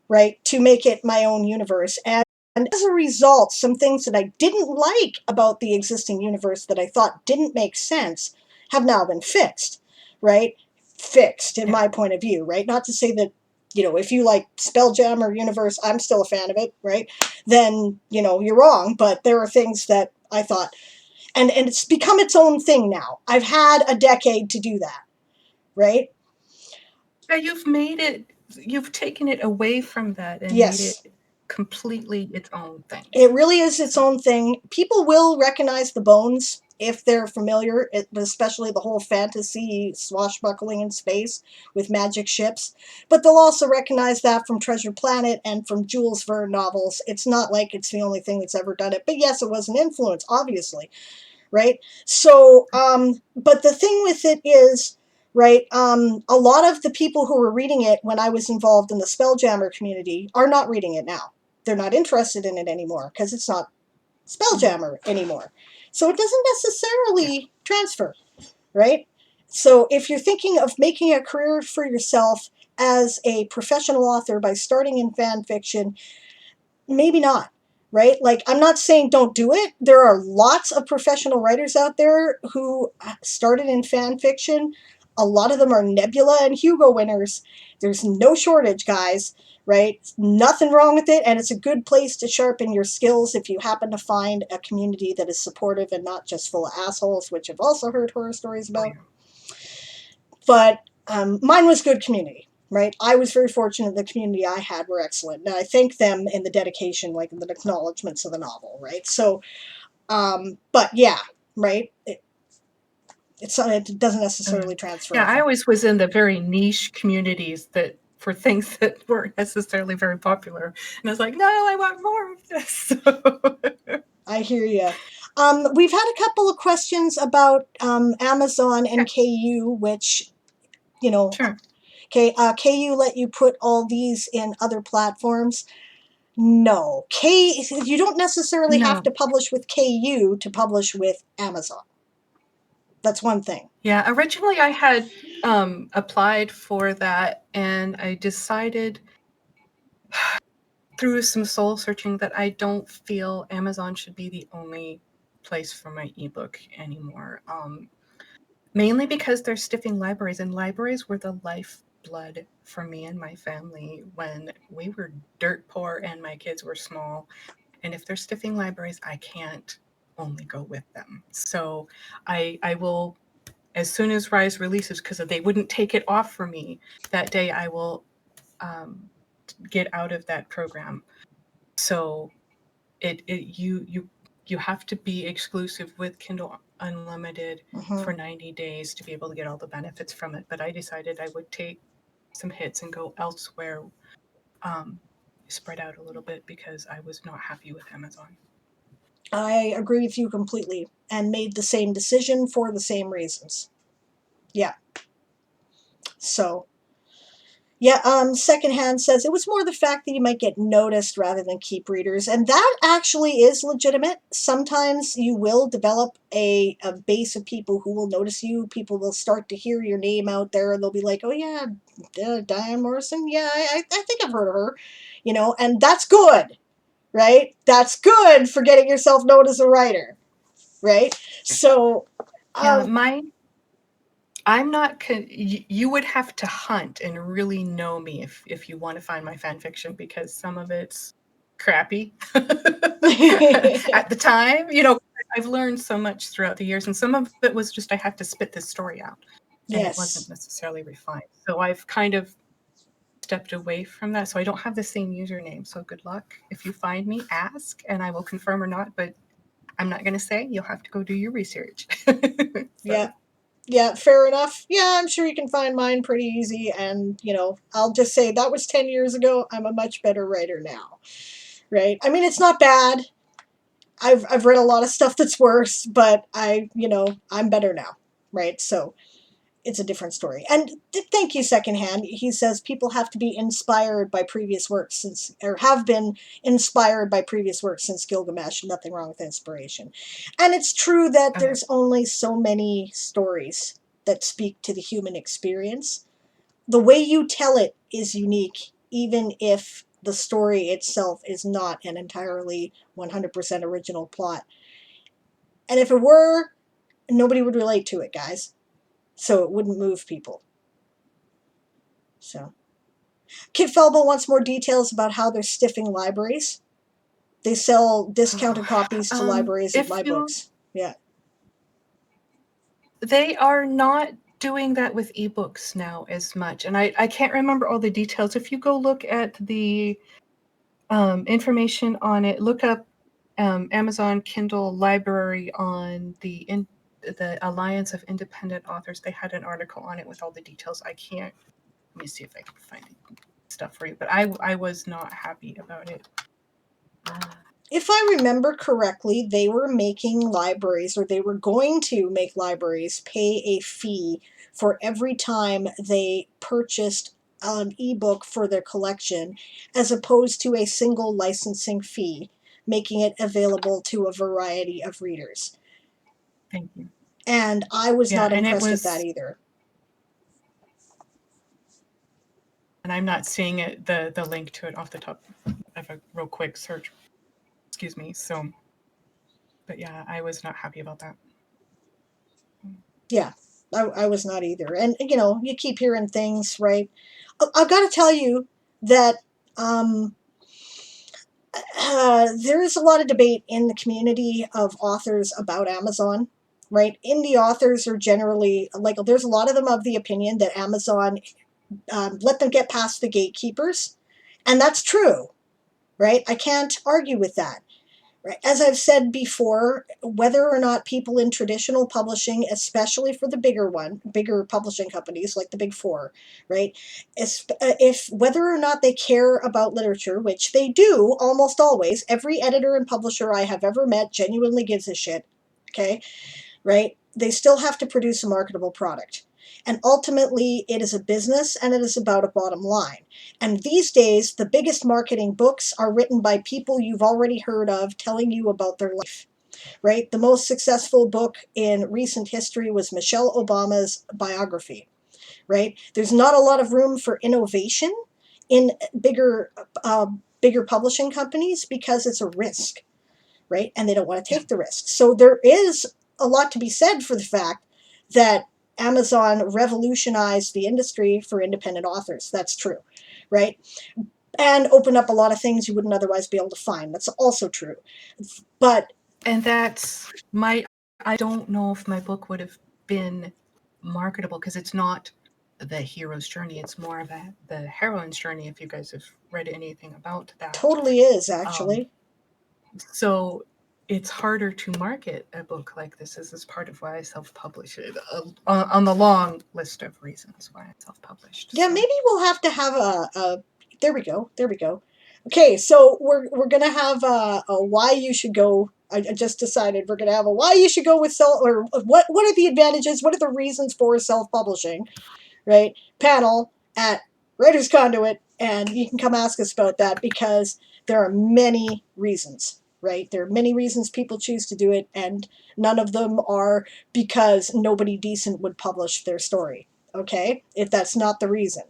right, to make it my own universe. And as a result, some things that I didn't like about the existing universe that I thought didn't make sense have now been fixed, right? Fixed, in my point of view, right? Not to say that, if you like Spelljammer universe, I'm still a fan of it, right? Then, you're wrong. But there are things that I thought, and it's become its own thing now. I've had a decade to do that, right? Yeah, you've taken it away from that and yes. made it completely its own thing. It really is its own thing. People will recognize the bones if they're familiar, especially the whole fantasy swashbuckling in space with magic ships. But they'll also recognize that from Treasure Planet and from Jules Verne novels. It's not like it's the only thing that's ever done it. But yes, it was an influence, obviously, right? So, but the thing with it is, right, a lot of the people who were reading it when I was involved in the Spelljammer community are not reading it now. They're not interested in it anymore because it's not Spelljammer anymore. So it doesn't necessarily transfer, right? So if you're thinking of making a career for yourself as a professional author by starting in fan fiction, maybe not, right? Like, I'm not saying don't do it. There are lots of professional writers out there who started in fan fiction. A lot of them are Nebula and Hugo winners. There's no shortage, guys, right? Nothing wrong with it, and it's a good place to sharpen your skills if you happen to find a community that is supportive and not just full of assholes, which I've also heard horror stories about. But mine was good community, right? I was very fortunate the community I had were excellent. And I thank them in the dedication, like in the acknowledgments of the novel, right? So, but yeah, right? It doesn't necessarily transfer. Yeah, I always was in the very niche communities that for things that weren't necessarily very popular. And I was like, no, I want more of this. I hear you. We've had a couple of questions about Amazon and Okay. KU, which, you know, Sure. okay, KU let you put all these in other platforms. No, you don't necessarily have No. to publish with KU to publish with Amazon. That's one thing. Yeah, originally I had applied for that, and I decided through some soul searching that I don't feel Amazon should be the only place for my ebook anymore. Mainly because they're stiffing libraries, and libraries were the lifeblood for me and my family when we were dirt poor and my kids were small. And if they're stiffing libraries, I can't only go with them. So I will, as soon as Rise releases, because they wouldn't take it off for me that day, I will get out of that program. So you have to be exclusive with Kindle Unlimited for 90 days to be able to get all the benefits from it. But I decided I would take some hits and go elsewhere, spread out a little bit, because I was not happy with Amazon. I agree with you completely and made the same decision for the same reasons. Yeah. So, yeah, Secondhand says it was more the fact that you might get noticed rather than keep readers, and that actually is legitimate. Sometimes you will develop a base of people who will notice you. People will start to hear your name out there, and they'll be like, oh yeah, Diane Morrison, yeah, I think I've heard of her, you know, and that's good, right? That's good for getting yourself known as a writer, right? So, Yeah, I'm not. You would have to hunt and really know me if you want to find my fan fiction, because some of it's crappy at the time. I've learned so much throughout the years, and some of it was just I have to spit this story out, and it wasn't yes, necessarily refined. So I've kind of stepped away from that. So I don't have the same username. So good luck. If you find me, ask, and I will confirm or not. But I'm not going to say. You'll have to go do your research. yeah. So. Yeah, fair enough. Yeah, I'm sure you can find mine pretty easy. And, you know, I'll just say that was 10 years ago. I'm a much better writer now. Right? I mean, it's not bad. I've read a lot of stuff that's worse, but I'm better now. Right? So it's a different story. And thank you, Secondhand. He says people have to be inspired by previous works or have been inspired by previous works since Gilgamesh. Nothing wrong with inspiration. And it's true that Okay. there's only so many stories that speak to the human experience. The way you tell it is unique, even if the story itself is not an entirely 100% original plot. And if it were, nobody would relate to it, guys. So it wouldn't move people. So, Kit Felbo wants more details about how they're stiffing libraries. They sell discounted copies to libraries at If my you, books. Yeah. they are not doing that with ebooks now as much, and I can't remember all the details. If you go look at the information on it, look up Amazon Kindle Library on the Alliance of Independent Authors. They had an article on it with all the details. I can't. Let me see if I can find stuff for you. But I was not happy about it. If I remember correctly, they were making libraries, or they were going to make libraries pay a fee for every time they purchased an ebook for their collection, as opposed to a single licensing fee, making it available to a variety of readers. Thank you. And I was Yeah, not and it impressed with that was. either. And I'm not seeing it the link to it off the top of a real quick search. Excuse me. So, but yeah, I was not happy about that. Yeah, I was not either. And, you keep hearing things, right? I've got to tell you that there is a lot of debate in the community of authors about Amazon, right? Indie authors are generally, like, there's a lot of them of the opinion that Amazon let them get past the gatekeepers. And that's true, right? I can't argue with that. Right. As I've said before, whether or not people in traditional publishing, especially for the bigger publishing companies like the big four, right, if whether or not they care about literature, which they do almost always, every editor and publisher I have ever met genuinely gives a shit, okay, right, they still have to produce a marketable product. And ultimately, it is a business and it is about a bottom line. And these days, the biggest marketing books are written by people you've already heard of telling you about their life, right? The most successful book in recent history was Michelle Obama's biography, right? There's not a lot of room for innovation in bigger publishing companies because it's a risk, right? And they don't want to take the risk. So there is a lot to be said for the fact that Amazon revolutionized the industry for independent authors. That's true, right? And opened up a lot of things you wouldn't otherwise be able to find. That's also true. But And that's I don't know if my book would have been marketable because it's not the hero's journey. It's more of the heroine's journey, if you guys have read anything about that. Totally is, actually. So it's harder to market a book like this. This is part of why I self-publish it, on the long list of reasons why I self-published. Yeah, so maybe we'll have to have a there we go. Okay, so we're gonna have a why you should go. I just decided we're gonna have a why you should go with self, or what are the advantages, what are the reasons for self-publishing, right? Panel at Writers Conduit, and you can come ask us about that because there are many reasons, right? There are many reasons people choose to do it, and none of them are because nobody decent would publish their story, okay? If that's not the reason.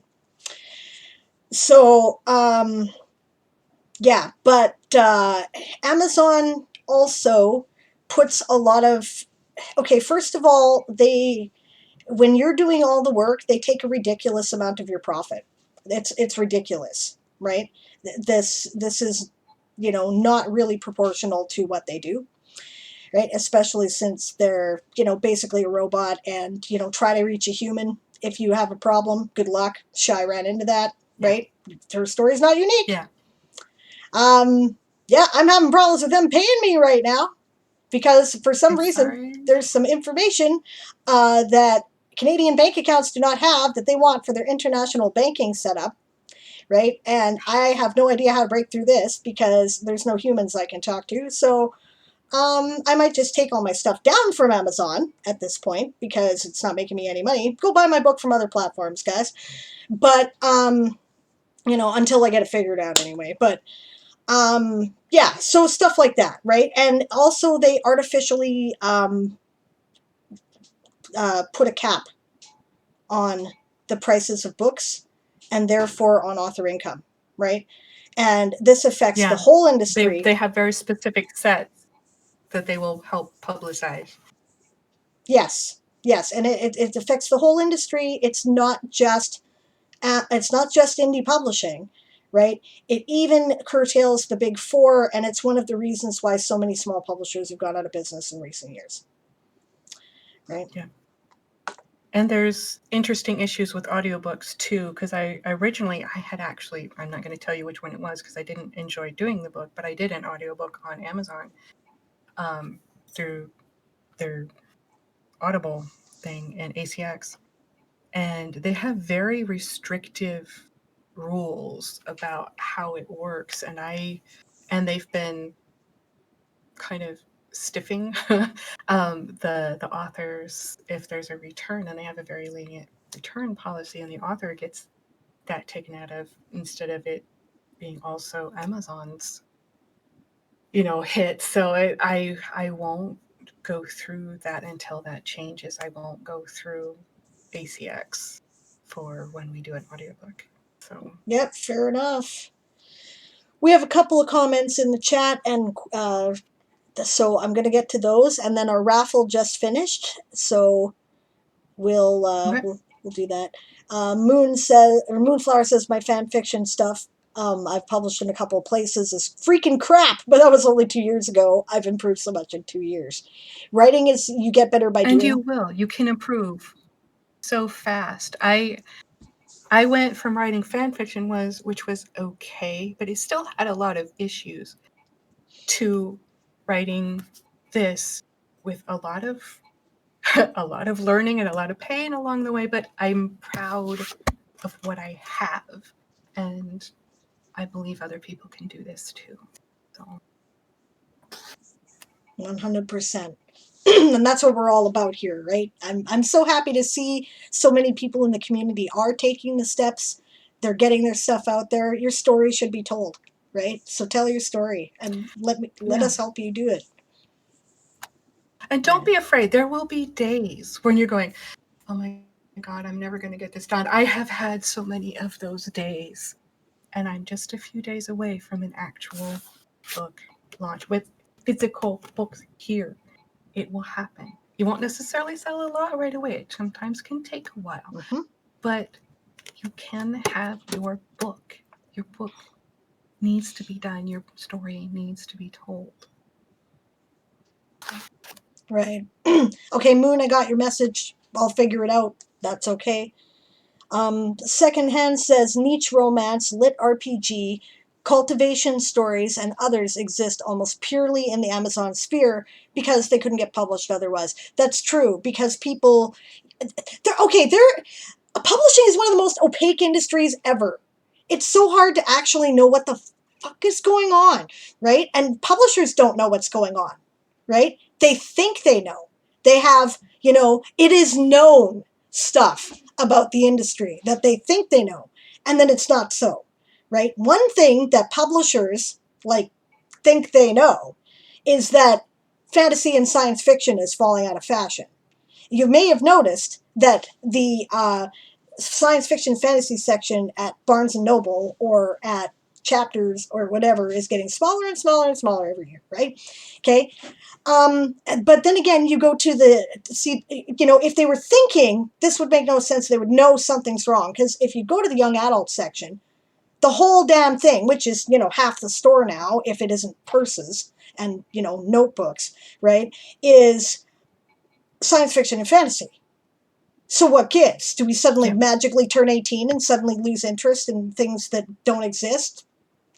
So, yeah, but Amazon also puts a lot of, okay, first of all, when you're doing all the work, they take a ridiculous amount of your profit. It's ridiculous, right? This is, not really proportional to what they do, right? Especially since they're, basically a robot, and try to reach a human. If you have a problem, good luck. Shy ran into that, right? Her story's not unique. Yeah. Yeah, I'm having problems with them paying me right now because for some reason there's some information that Canadian bank accounts do not have that they want for their international banking setup, right? And I have no idea how to break through this because there's no humans I can talk to. So I might just take all my stuff down from Amazon at this point because it's not making me any money. Go buy my book from other platforms, guys. But until I get it figured out anyway. But yeah, so stuff like that, right? And also they artificially put a cap on the prices of books and therefore on author income, right? And this affects the whole industry. They have very specific sets that they will help publicize. Yes, and it affects the whole industry. It's not just indie publishing, right? It even curtails the big four, and it's one of the reasons why so many small publishers have gone out of business in recent years, right? Yeah. And there's interesting issues with audiobooks too, because I had actually, I'm not going to tell you which one it was because I didn't enjoy doing the book, but I did an audiobook on Amazon through their Audible thing and ACX. And they have very restrictive rules about how it works. And they've been kind of stiffing the authors if there's a return, and they have a very lenient return policy, and the author gets that taken out of instead of it being also Amazon's hit. So I won't go through that until that changes. I won't go through ACX for when we do an audiobook. So yep, fair enough. We have a couple of comments in the chat, and so I'm going to get to those, and then our raffle just finished, so we'll do that. Moonflower says my fan fiction stuff I've published in a couple of places is freaking crap, but that was only 2 years ago. I've improved so much in 2 years. Writing is, you get better by doing. And you will. You can improve so fast. I went from writing fan fiction which was okay, but it still had a lot of issues, to writing this with a lot of a lot of learning and a lot of pain along the way, but I'm proud of what I have, and I believe other people can do this too. So 100%. And that's what we're all about here, right? I'm so happy to see so many people in the community are taking the steps. They're getting their stuff out there. Your story should be told, right? So tell your story and let us help you do it. And don't be afraid. There will be days when you're going, oh my God, I'm never going to get this done. I have had so many of those days. And I'm just a few days away from an actual book launch with physical books here. It will happen. You won't necessarily sell a lot right away. It sometimes can take a while. Mm-hmm. But you can have your book. Your book needs to be done. Your story needs to be told. Right. Okay, Moon, I got your message. I'll figure it out. That's okay. Secondhand says niche romance, lit RPG, cultivation stories, and others exist almost purely in the Amazon sphere because they couldn't get published otherwise. That's true because people, publishing is one of the most opaque industries ever. It's so hard to actually know what the fuck is going on, right? And publishers don't know what's going on, right? They think they know. They have, it is known stuff about the industry that they think they know, and then it's not so, right? One thing that publishers think they know is that fantasy and science fiction is falling out of fashion. You may have noticed that the science fiction fantasy section at Barnes and Noble or at Chapters or whatever is getting smaller and smaller and smaller every year, right? Okay. But then again, you go to if they were thinking this would make no sense, they would know something's wrong. Because if you go to the young adult section, the whole damn thing, which is, half the store now, if it isn't purses and, notebooks, right, is science fiction and fantasy. So what gives? Do we suddenly magically turn 18 and suddenly lose interest in things that don't exist?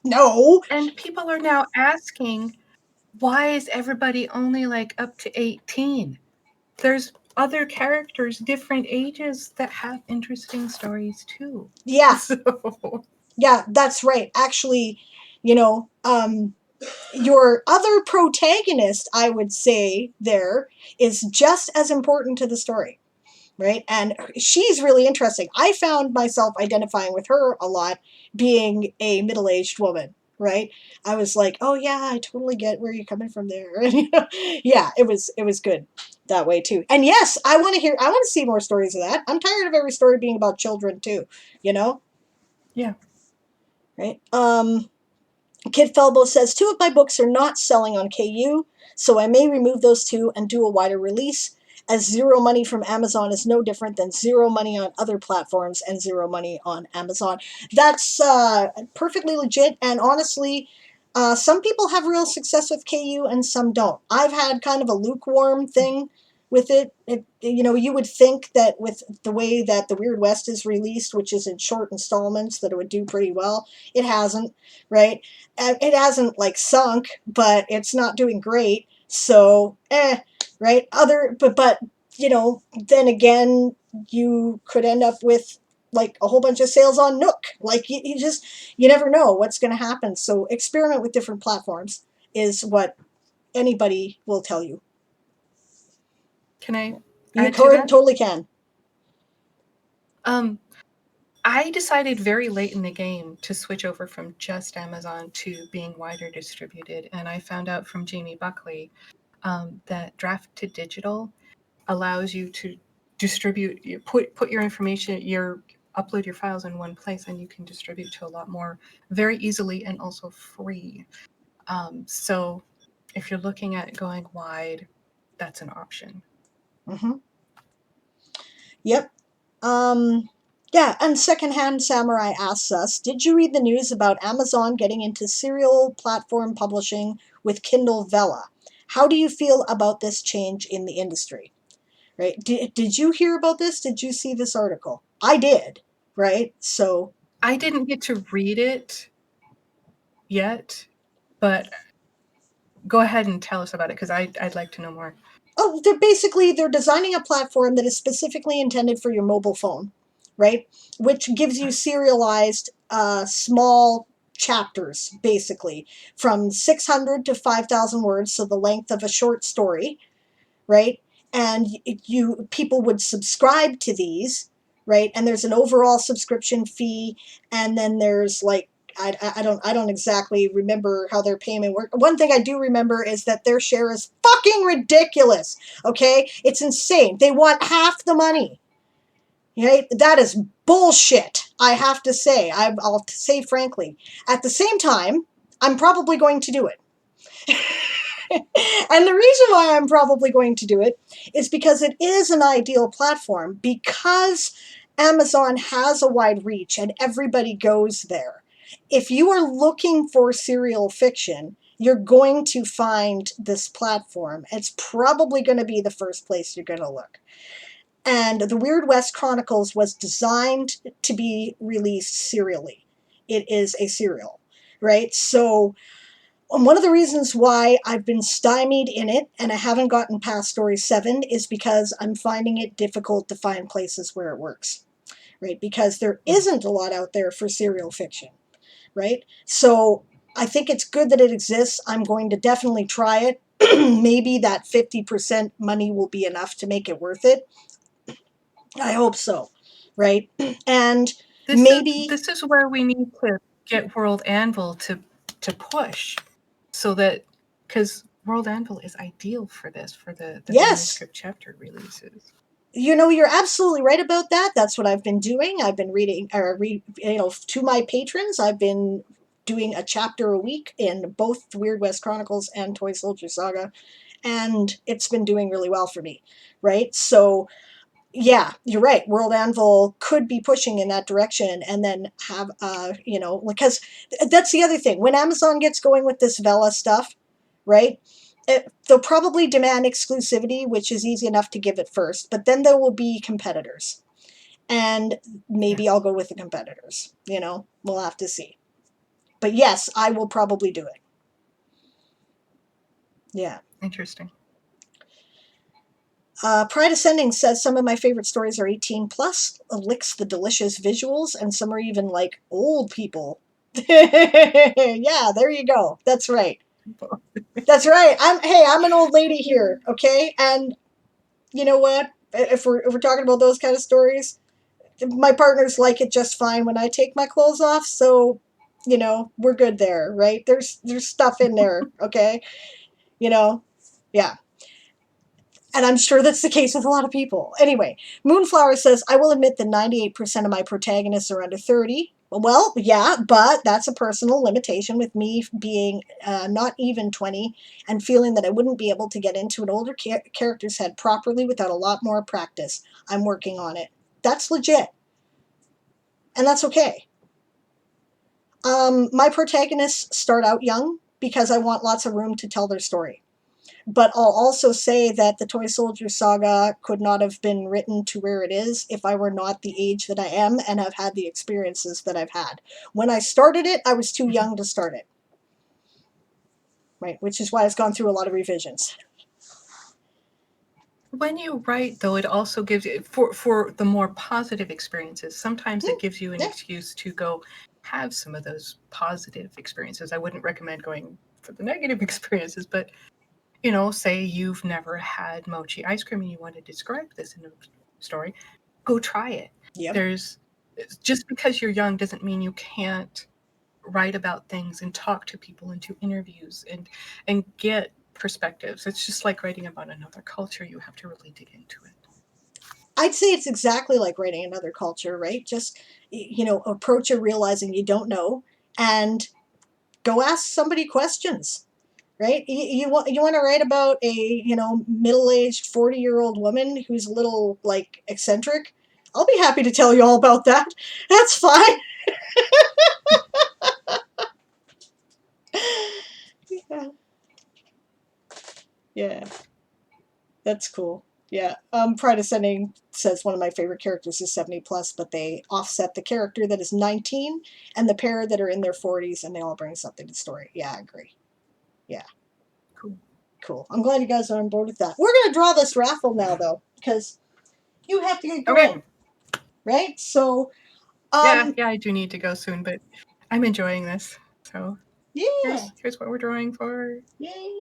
No. And people are now asking, why is everybody only up to 18? There's other characters, different ages that have interesting stories too. Yeah. Yeah, that's right. Actually, your other protagonist, I would say, there is just as important to the story, right? And she's really interesting. I found myself identifying with her a lot, being a middle-aged woman, right? I was like, oh yeah, I totally get where you're coming from there. And, yeah, it was good that way too. And yes, I want to see more stories of that. I'm tired of every story being about children too, Yeah. Right? Kid Felbo says, 2 of my books are not selling on KU, so I may remove those 2 and do a wider release, as zero money from Amazon is no different than zero money on other platforms and zero money on Amazon. That's perfectly legit, and honestly, some people have real success with KU and some don't. I've had kind of a lukewarm thing with it. You would think that with the way that the Weird West is released, which is in short installments, that it would do pretty well. It hasn't, right? It hasn't sunk, but it's not doing great. So, right? But then again, you could end up with a whole bunch of sales on Nook. You never know what's going to happen. So experiment with different platforms is what anybody will tell you. Can I You add to that? totally can. I decided very late in the game to switch over from just Amazon to being wider distributed, and I found out from Jamie Buckley that draft to digital allows you to distribute, put your information, upload your files in one place, and you can distribute to a lot more very easily and also free. So if you're looking at going wide, that's an option. Mm-hmm. Yep. Yeah, and Secondhand Samurai asks us, did you read the news about Amazon getting into serial platform publishing with Kindle Vella? How do you feel about this change in the industry? Right? Did you hear about this? Did you see this article? I did, right? So I didn't get to read it yet, but Go ahead and tell us about it, because I'd like to know more. Oh, they're designing a platform that is specifically intended for your mobile phone, right? Which gives you serialized small chapters, basically from 600 to 5,000 words, so the length of a short story, right? And people would subscribe to these, right? And there's an overall subscription fee, and then there's like I don't exactly remember how their payment worked. One thing I do remember is that their share is fucking ridiculous. Okay, it's insane. They want half the money. Right? That is bullshit. I have to say. I'll say frankly. At the same time, I'm probably going to do it. And the reason why I'm probably going to do it is because it is an ideal platform, because Amazon has a wide reach and everybody goes there. If you are looking for serial fiction, you're going to find this platform. It's probably going to be the first place you're going to look. And the Weird West Chronicles was designed to be released serially. It is a serial, right? So one of the reasons why I've been stymied in it and I haven't gotten past story 7 is because I'm finding it difficult to find places where it works, right? Because there isn't a lot out there for serial fiction, right? So I think it's good that it exists. I'm going to definitely try it. Maybe that 50% money will be enough to make it worth it. I hope so, right? And maybe This is where we need to get World Anvil to push, so that, because World Anvil is ideal for this, for the yes, manuscript chapter releases. you're absolutely right about that. That's what I've been doing. I've been reading, to my patrons, I've been doing a chapter a week in both Weird West Chronicles and Toy Soldier Saga, and it's been doing really well for me, right? So yeah, you're right. World Anvil could be pushing in that direction, and then have because that's the other thing. When Amazon gets going with this Vela stuff, right? They'll probably demand exclusivity, which is easy enough to give it first, but then there will be competitors, and maybe Yes. I'll go with the competitors. We'll have to see. But yes, I will probably do it. Yeah. Interesting. Pride Ascending says some of my favorite stories are 18 plus, licks the delicious visuals, and some are even like old people. Yeah, there you go. That's right. That's right. I'm an old lady here, okay? And you know what? If we're talking about those kind of stories, my partners like it just fine when I take my clothes off, so we're good there, right? There's stuff in there, okay? You know, yeah. And I'm sure that's the case with a lot of people. Anyway, Moonflower says, I will admit that 98% of my protagonists are under 30. Well, yeah, but that's a personal limitation with me being not even 20 and feeling that I wouldn't be able to get into an older character's head properly without a lot more practice. I'm working on it. That's legit. And that's okay. My protagonists start out young because I want lots of room to tell their story. But I'll also say that the Toy Soldier Saga could not have been written to where it is if I were not the age that I am and have had the experiences that I've had. When I started it, I was too young to start it. Right, which is why it's gone through a lot of revisions. When you write, though, it also gives you, for the more positive experiences, sometimes it gives you an excuse to go have some of those positive experiences. I wouldn't recommend going for the negative experiences, but say you've never had mochi ice cream and you want to describe this in a story, go try it. Yep. There's just because you're young doesn't mean you can't write about things and talk to people and do interviews and get perspectives. It's just like writing about another culture. You have to really dig into it. I'd say it's exactly like writing another culture, right? Just, approach it realizing you don't know and go ask somebody questions, right? You want to write about a, middle-aged 40-year-old woman who's a little, like, eccentric? I'll be happy to tell you all about that. That's fine. Yeah. Yeah. That's cool. Yeah. Pride Ascending says one of my favorite characters is 70 plus, but they offset the character that is 19 and the pair that are in their 40s, and they all bring something to the story. Yeah, I agree. Yeah. Cool. I'm glad you guys are on board with that. We're going to draw this raffle now, though, because you have to get going. Okay. Right? So, yeah, I do need to go soon, but I'm enjoying this. So yeah. here's what we're drawing for. Yay.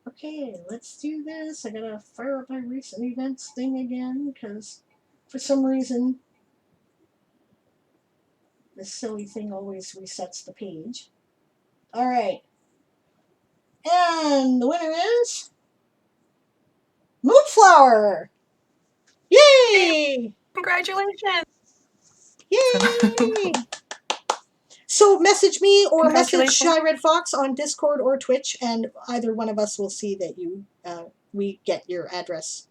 Okay, let's do this. I gotta fire up my recent events thing again, because for some reason this silly thing always resets the page. Alright. And the winner is Moonflower! Yay! Congratulations! Yay! So message me or message Congratulations. ShyRedFox on Discord or Twitch, and either one of us will see that we get your address.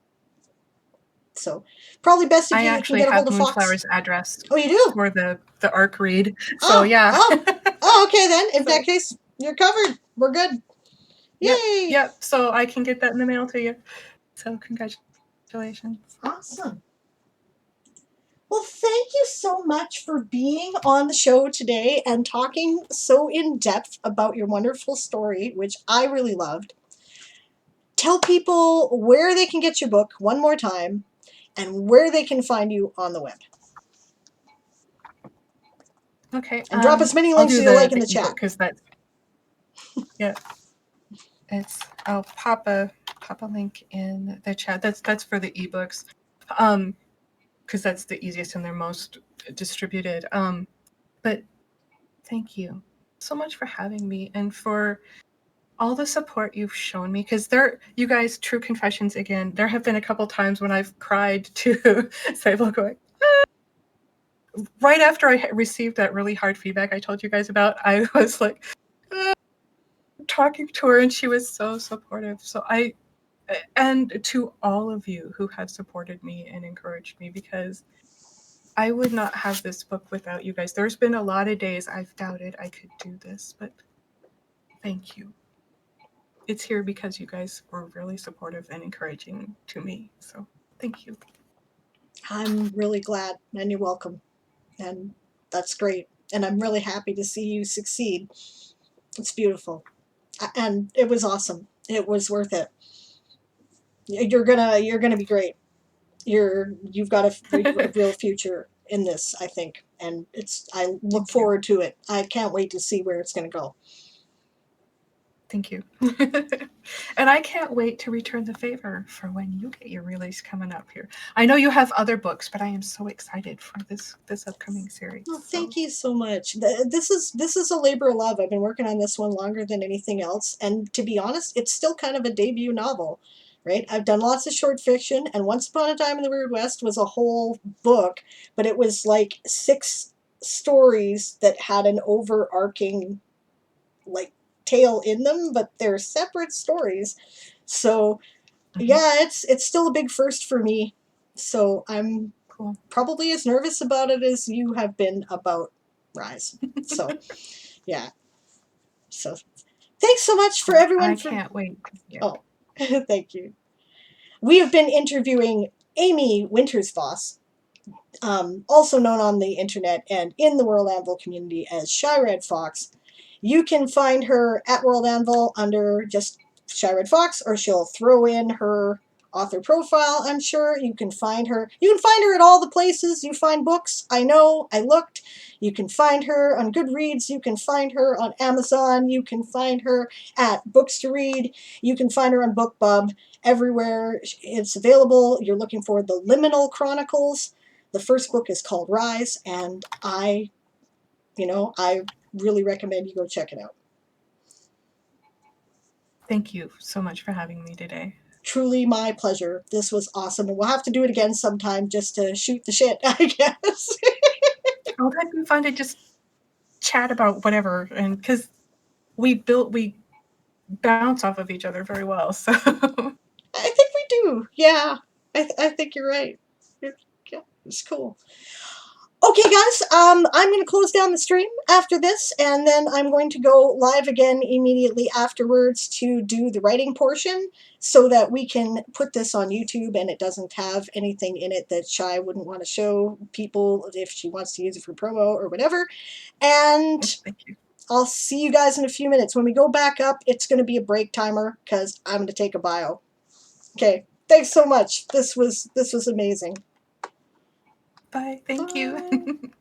So probably best if I you actually can get a have hold of Fox. Moonflower's address. Oh, you do? For the ARC read. So yeah. Okay then. In that case, you're covered. We're good. Yay! Yep. So I can get that in the mail to you. So congratulations. Awesome. Well, thank you so much for being on the show today and talking so in depth about your wonderful story, which I really loved. Tell people where they can get your book one more time and where they can find you on the web. Okay. And drop as many links as you like in the chat. Because that's I'll pop a link in the chat. That's for the ebooks. Because that's the easiest and they're most distributed. But thank you so much for having me and for all the support you've shown me. Because you guys, true confessions again, there have been a couple times when I've cried to Sable going, right after I received that really hard feedback I told you guys about, I was like talking to her and she was so supportive. So and to all of you who have supported me and encouraged me, because I would not have this book without you guys. There's been a lot of days I've doubted I could do this, but thank you. It's here because you guys were really supportive and encouraging to me. So thank you. I'm really glad, and you're welcome. And that's great. And I'm really happy to see you succeed. It's beautiful. And it was awesome. It was worth it. You're gonna be great. You've got a real future in this, I think, and I look forward to it. I can't wait to see where it's gonna go. Thank you. And I can't wait to return the favor for when you get your release coming up here. I know you have other books, but I am so excited for this upcoming series. Well, thank you so much. This is a labor of love. I've been working on this one longer than anything else, and to be honest, it's still kind of a debut novel, right? I've done lots of short fiction, and Once Upon a Time in the Weird West was a whole book, but it was like 6 stories that had an overarching like tale in them, but they're separate stories. So yeah, it's still a big first for me. So I'm probably as nervous about it as you have been about Rise. So yeah. So thanks so much for everyone. I can't wait. Oh, thank you. We have been interviewing Amy Winters-Voss, also known on the internet and in the World Anvil community as ShyRedFox. You can find her at World Anvil under just ShyRedFox, or she'll throw in her author profile, I'm sure. You can find her. You can find her at all the places you find books. I know, I looked. You can find her on Goodreads. You can find her on Amazon. You can find her at Books to Read. You can find her on BookBub. Everywhere it's available. You're looking for the Liminal Chronicles. The first book is called Rise, and I really recommend you go check it out. Thank you so much for having me today. Truly my pleasure. This was awesome, and we'll have to do it again sometime just to shoot the shit, I guess. Oh, that'd be fun to just chat about whatever, and because we bounce off of each other very well, so. I think we do. Yeah, I think you're right. Yeah, it's cool. Okay, guys, I'm going to close down the stream after this, and then I'm going to go live again immediately afterwards to do the writing portion so that we can put this on YouTube and it doesn't have anything in it that Shy wouldn't want to show people if she wants to use it for promo or whatever. And thank you. I'll see you guys in a few minutes. When we go back up, it's going to be a break timer because I'm going to take a bio. Okay, thanks so much. This was amazing. Bye. Thank Bye. you.